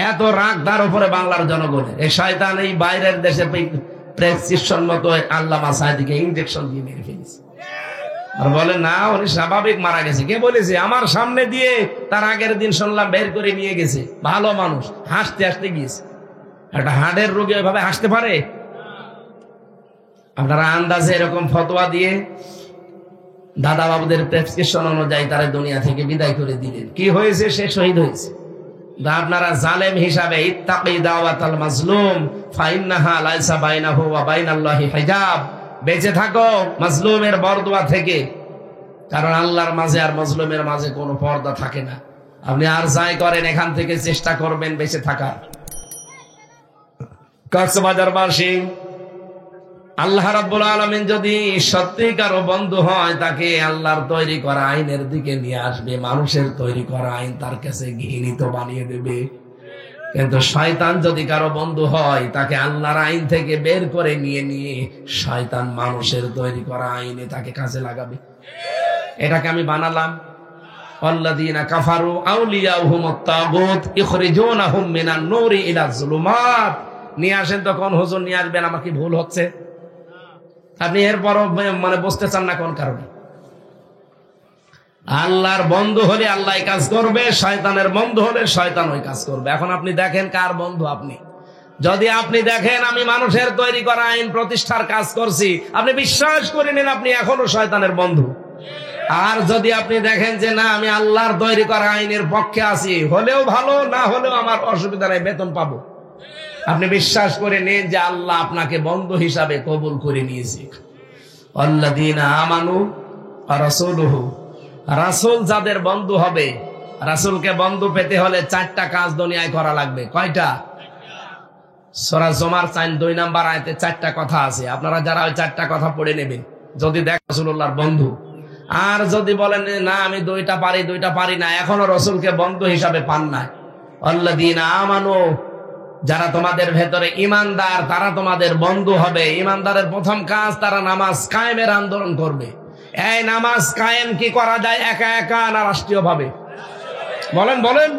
এত রাগ তার উপরে বাংলার জনগণের। এই শয়তান এই বাইরের দেশে প্রেসক্রিপশন মতো আল্লামা সাঈদীকে ইনজেকশন দিয়ে মেরে ফেলেছে। আর বলে না উনি স্বাভাবিক মারা গেছে। কে বলেছে? আমার সামনে দিয়ে তার আগের দিন শুনলাম বের করে নিয়ে গেছে, ভালো মানুষ, হাসতে হাসতে গিয়েছে। একটা হার্টের রোগী ওইভাবে হাসতে পারে? আপনারা আন্দাজে এরকম ফতোয়া দিয়ে দাদা বাবুদের প্রেসক্রিপশন অনুযায়ী তারা দুনিয়া থেকে বিদায় করে দিলেন। কি হয়েছে? সে শহীদ হয়েছে। আপনারা জালেম হিসাবে ইত্তাকি দাওয়াতাল মাজলুম ফাইন্নাহা লাইসা বাইনাহু ওয়া বাইনাল্লাহি হিজাব, বেঁচে থাকো মাজলুমের বরদোয়া থেকে, কারণ আল্লাহর মাঝে আর মাজলুমের মাঝে কোনো পর্দা থাকে না। আপনি আর যাই করেন এখান থেকে চেষ্টা করবেন বেঁচে থাকার। কক্সবাজারবাসী আল্লাহ রাব্বুল আলামিন যদি সত্যিকারও বন্ধু হয়, তাকে আল্লাহর তৈরি করা আইনের দিকে নিয়ে আসবে। মানুষের তৈরি করা আইন তার কাছে ঘৃণিত বানিয়ে দেবে। কিন্তু শয়তান যদি কারো বন্ধু হয়, তাকে আল্লাহর আইন থেকে বের করে নিয়ে শয়তান মানুষের তৈরি করা আইনে তাকে কাজে লাগাবে। এটাকে আমি বানালাম, আল্লাযীনা কাফারু আউলিয়াউহুমুত তাগুত ইখরিজুনাহুম মিনান নূরি ইলা যুলুমাত। নিয়ে আসেন তখন হুজুর নিয়ে আসবেন, আমার কি ভুল হচ্ছে? আপনি এরপরও মানে বুঝতে চান না কোন কারণে? আল্লাহর বন্ধু হলে আল্লাহ কাজ করবে, শয়তানের বন্ধু হলে শয়তান ওই কাজ করবে। এখন আপনি দেখেন কার বন্ধু আপনি। যদি আপনি দেখেন আমি মানুষের তৈরি করা আইন প্রতিষ্ঠার কাজ করছি, আপনি বিশ্বাস করে নিন আপনি এখনো শয়তানের বন্ধু। আর যদি আপনি দেখেন যে না আমি আল্লাহর তৈরি করা আইনের পক্ষে আছি, হলেও ভালো, না হলেও আমার অসুবিধা নেই, বেতন পাবো, আপনি বিশ্বাস করে নিন যে আল্লাহ আপনাকে বন্ধু হিসাবে কবুল করে নিয়েছে। আল্লাযীনা আমানু ওয়া রাসূলুহু, রাসূল যাদের বন্ধু হবে, রাসূলকে বন্ধু পেতে হলে 4টা কাজ দুনিয়ায় করা লাগবে। কয়টা? সূরা জুমার 2 নম্বর আয়াতে 4টা কথা আছে। আপনারা যারা ওই 4টা কথা পড়ে নেবেন, যদি দেখেন রাসূলুল্লাহর বন্ধু। আর যদি বলেন না আমি 2টা পারি না, এখনো রাসূলকে বন্ধু হিসাবে পান না। আল্লাযীনা আমানু, যারা তোমাদের ভেতরে ইমানদার তারা তোমাদের বন্ধু হবে। ইমানদারের প্রথম কাজ, তারা নামাজ কায়েমের আন্দোলন করবে। এই নামাজ কায়েম কি করা যায় একা একা না রাষ্ট্রীয় ভাবে? বলেন।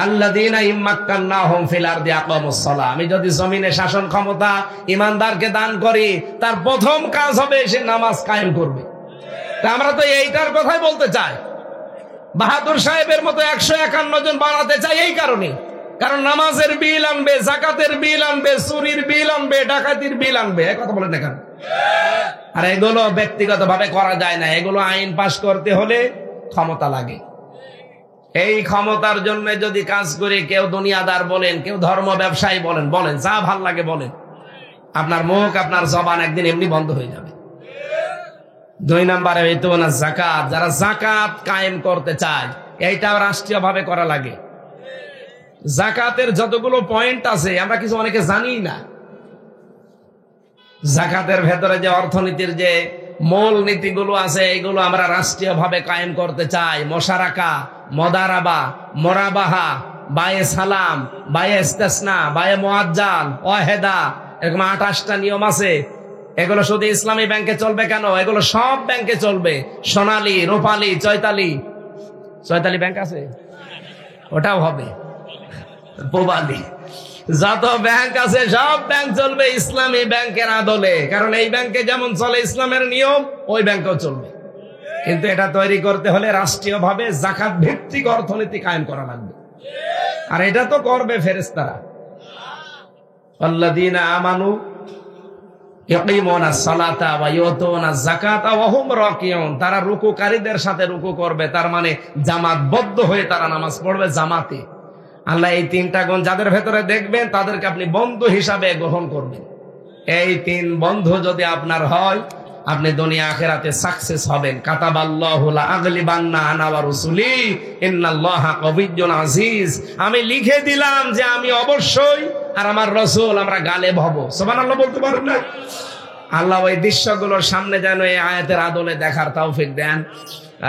আল্লাযীনা ইম্মাক্কান্নাহুম ফিল আরদি আকামুস সালাহ, আমি যদি জমিনে শাসন ক্ষমতা ইমানদারকে দান করি, তার প্রথম কাজ হবে সে নামাজ কায়েম করবে। তা আমরা তো এইটার কথাই বলতে চাই। বাহাদুর সাহেবের মতো 151 জন বানাতে চাই এই কারণে, কারণ নামাজের বিল আনবে, যাকাতের বিল আনবে, চুরির বিল আনবে, ডাকাতির বিল আনবে। এই কথা বলেন না কেন? আর এগুলো ব্যক্তিগত ভাবে করা যায় না, এগুলো আইন পাশ করতে হলে ক্ষমতা লাগে। এই ক্ষমতার জন্য যদি কাজ করে কেউ দুনিয়াদার বলেন, কেউ ধর্ম ব্যবসায়ী বলেন, যা ভাল লাগে বলেন, আপনার মুখ আপনার জবান একদিন এমনি বন্ধ হয়ে যাবে। 2 নম্বরে না যাকাত, যারা যাকাত কায়েম করতে চায়, এইটাও রাষ্ট্রীয় ভাবে করা লাগে। যাকাতের যতগুলো পয়েন্ট আছে আমরা কিছু অনেকে জানি না। যাকাতের ভেতরে যে অর্থনীতির যে মূল নীতিগুলো আছে, এগুলো আমরা রাষ্ট্রীয় ভাবে কায়েম করতে চাই। মোশারাকা, মদারাবা, মোরাবাহা, বায়ে সালাম, বায়ে ইস্তেসনা, বায়ে মুআজ্জাল, ওয়াহেদা, এরকম 28টা নিয়ম আছে। এগুলো শুধু ইসলামী ব্যাংকে চলবে কেন? এগুলো সব ব্যাংকে চলবে। সোনালী, রূপালী, চৈতালি ব্যাংক আছে, ওটাও হবে। পোবালি, যত ব্যাংক আছে সব ব্যাংক চলবে ইসলামী ব্যাংকের আদলে, কারণ এই ব্যাংকে যেমন চলে ইসলামের নিয়ম, ওই ব্যাংকেও চলবে। কিন্তু এটা তৈরি করতে হলে রাষ্ট্রীয় ভাবে যাকাত ভিত্তিক অর্থনীতি কায়েম করা লাগবে। আর এটা তো করবে ফেরেশতারা। আল্লাযীনা আমানু ইয়াকিমুনাস সালাতা ওয়া ইউতুনাজ যাকাতা ওয়া হুম রাকিউন, তারা রুকুকারীদের সাথে রুকু করবে, তার মানে জামাতবদ্ধ হয়ে তারা নামাজ পড়বে জামাতে। আল্লাহ এই 3টা গুণ যাদের ভেতরে দেখবেন, তাদেরকে আপনি বন্ধু হিসাবে গ্রহণ করবেন। এই 3 বন্ধু যদি আপনার হয়, আপনি দুনিয়া আখিরাতে সাকসেস হবেন। কাতাবাল্লাহু লা আগলিবান্না আনা ওয়া রাসূলি ইন্নাল্লাহা কাবিয়্যুন আজিজ। আমি লিখে দিলাম যে আমি অবশ্যই আর আমার রাসূল আমরা গালেব হব। সুবহানাল্লাহ বলতে পারেন না? আল্লাহ ওই দৃশ্যগুলোর সামনে যেন এই আয়াতের আদলে দেখার তৌফিক দেন।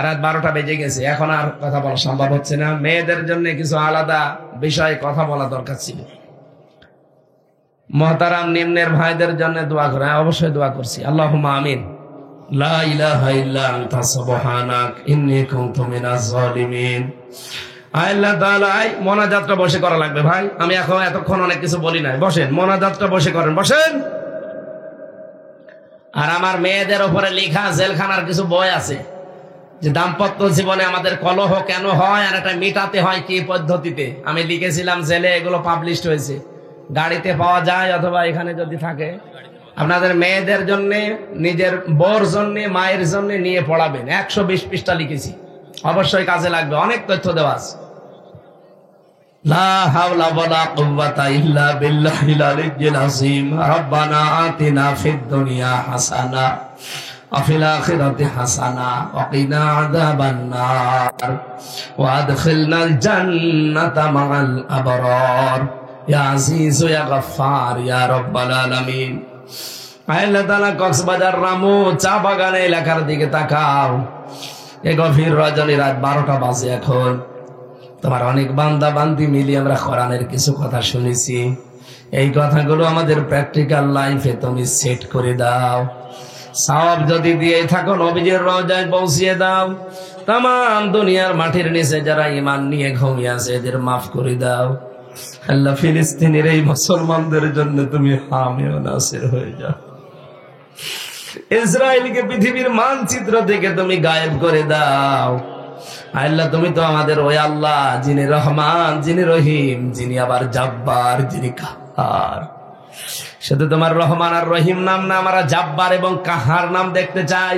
রাত 12টা বেজে গেছে, এখন আর কথা বলা সম্ভব হচ্ছে না। মেয়েদের জন্য কিছু আলাদা বিষয়ে কথা বলা দরকার ছিল। মুহতারাম নিম্নের ভাইদের জন্য দোয়া করে, অবশ্যই দোয়া করছি। আল্লাহুম্মা আমিন। লা ইলাহা ইল্লা আনতা সুবহানাক ইন্নী কুনতু মিনাজ জালিমিন। আল্লাহ তাআলা, মোনাজাতটা বসে করা লাগবে ভাই। আমি এখন এতক্ষণ অনেক কিছু বলি নাই, বসেন মোনাজাতটা বসে করেন, বসেন। আর আমার মেয়েদের উপরে লেখা জেলখানার কিছু বই আছে, যে দাম্পত্য জীবনে আমাদের কলহ কেন হয় আর এটা মেটাতে হয় কি পদ্ধতিতে। আমি লিখেছিলাম জেলে, এগুলো পাবলিশড হয়েছে, গাড়িতে পাওয়া যায় অথবা এখানে যদি থাকে। আপনাদের মেয়েদের জন্য, নিজের বউর জন্য, মায়ের জন্য নিয়ে পড়াবেন। 120 পৃষ্ঠা লিখেছি, অবশ্যই কাজে লাগবে, অনেক তথ্য দেওয়া আছে। লা হাওলা ওয়ালা কুওয়াতা ইল্লা বিল্লাহিল আলিয়্যিল আযীম। রব্বানা আতিনা ফিদ দুনিয়া হাসানা ওয়া ফিল আখিরাতি হাসানা ওয়া কিনা আযাবান নার ওয়া আদখিলনাল জান্নাতা মা'আল আবরার ইয়া আজিজ ইয়া গফফার ইয়া রাব্বাল আলামিন। আল্লাহ তাআলা কক্সবাজার রামু চা বাগানে এলাকার দিকে তাকাও। এই গভীর রজনী, রাত 12টা বাজে এখন। তোমার অনেক বান্দা বান্দি মিলিয়ে আমরা কোরআনের কিছু কথা শুনেছি। এই কথাগুলো আমাদের প্র্যাকটিক্যাল লাইফে তুমি সেট করে দাও। সওয়াব যদি দিয়ে থাকো নবীজির রওজায় পৌঁছিয়ে দাও। তামাম দুনিয়ার মাটির নিচে যারা ঈমান নিয়ে ঘুমিয়ে আছে এদের মাফ করে দাও। আল্লাহ, ফিলিস্তিনের এই মুসলমানদের জন্য তুমি হামে ও নাসির হয়ে যাও। ইসরায়েলকে পৃথিবীর মানচিত্র থেকে তুমি গায়েব করে দাও। আল্লাহ, তুমি তো আমাদের ওই আল্লাহ যিনি রহমান, যিনি রহিম, যিনি আবার জাব্বার, যিনি কাহার। শুধু তোমার রহমান আর রহিম নাম না, আমরা জাব্বার এবং কাহার নাম দেখতে চাই।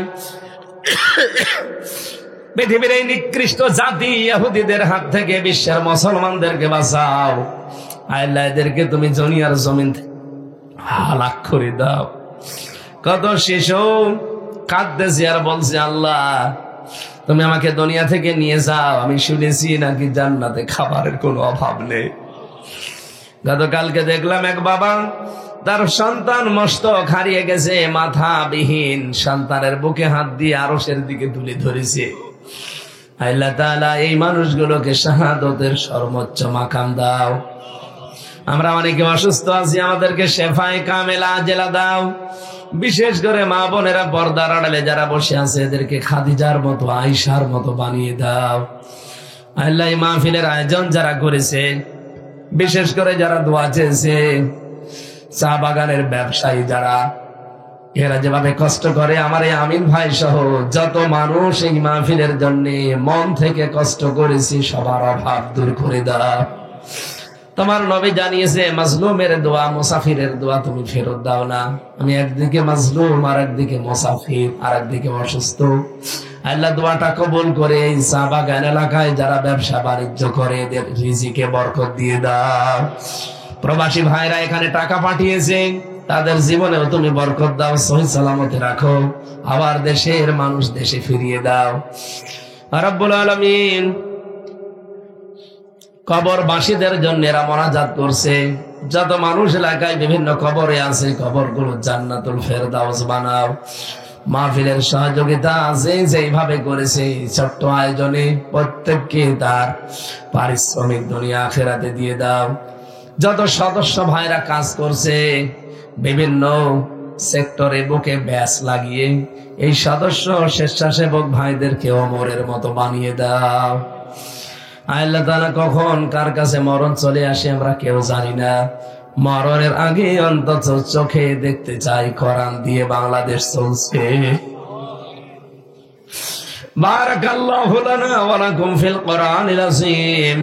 পৃথিবীর এই নিকৃষ্ট জাতি ইহুদিদের হাত থেকে বিশ্বের মুসলমানদেরকে বাঁচাও। আল্লাহ, এদেরকে তুমি দুনিয়ার জমিন থেকে হালাক করে দাও। কত শিশু কাঁদতেছে আর বলছে, আল্লাহ তুমি আমাকে দুনিয়া থেকে নিয়ে যাও, আমি শুনেছি নাকি জান্নাতে খাবারের কোনো অভাব নেই। গতকালকে দেখলাম এক বাবা, তার সন্তান মস্তক হারিয়ে গেছে, মাথা বিহীন, সন্তানের বুকে হাত দিয়ে আরশের দিকে তুলে ধরেছে। আল্লাহ তাআলা, এই মানুষগুলোকে শাহাদাতের সর্বোচ্চ মাকাম দাও। আমরা অনেকে অসুস্থ আছি, আমাদেরকে শেফায়ে কামেলা আজেলা দাও। বিশেষ করে মা বোনেরা পর্দার আড়ালে যারা বসে আছে এদেরকে খাদিজার মতো, আয়েশার মতো বানিয়ে দাও। আল্লাহ, এই মাহফিলের আয়োজন যারা করেছে, বিশেষ করে যারা দোয়া চেয়েছে, চা বাগানের ব্যবসায়ী যারা, এরা যেভাবে কষ্ট করে, আমার এই আমিন ভাই সহ যত মানুষ এই মাহফিলের জন্য মন থেকে কষ্ট করেছি, সবার অভাব দূর করে দাও। তোমার নবী জানিয়েছে, মাজলুমের দোয়া, মুসাফিরের দোয়া তুমি ফেরত দাও না। আমি একদিকে মাজলুম, আর একদিকে মুসাফির, আর একদিকে অসুস্থ। আল্লাহ, দোয়াটা কবুল করে এই চা বাগান এলাকায় যারা ব্যবসা বাণিজ্য করে এদের রিজিকে বরকত দিয়ে দাও। প্রবাসী ভাইরা এখানে টাকা পাঠিয়েছে, তাদের জীবনেও তুমি বরকত দাও, সহি সালামতে রাখো। আবার দেশের মানুষ দেশে ফিরিয়ে দাও। রব্বুল আলামিন, কবরবাসীদের জন্য এরা মোনাজাত করছে। যত মানুষ এলাকায় বিভিন্ন কবরে আছে, কবরগুলো জান্নাতুল ফেরদাউস বানাও। মাহফিলের সহযোগিতা আছে যেইভাবে করেছে ছোট্ট আয়োজনে, প্রত্যেককে তার পারিশ্রমিক দুনিয়া আখিরাতে দিয়ে দাও। যত সদস্য ভাইরা কাজ করছে বিভিন্ন সেক্টরে বুকে ব্যাস লাগিয়ে, এই সদস্য স্বেচ্ছাসেবক ভাইদেরকে ওমরের মতো বানিয়ে দাও। আল্লাহ তাআলা, কখন কার কাছে মরণ চলে আসে আমরা কেউ জানি না। মরণের আগে অন্তত চোখে দেখতে চাই কোরআন দিয়ে বাংলাদেশ চলছে। বারাকাল্লাহু লানা ওয়া লাকুম ফিল কোরআনিল আযীম।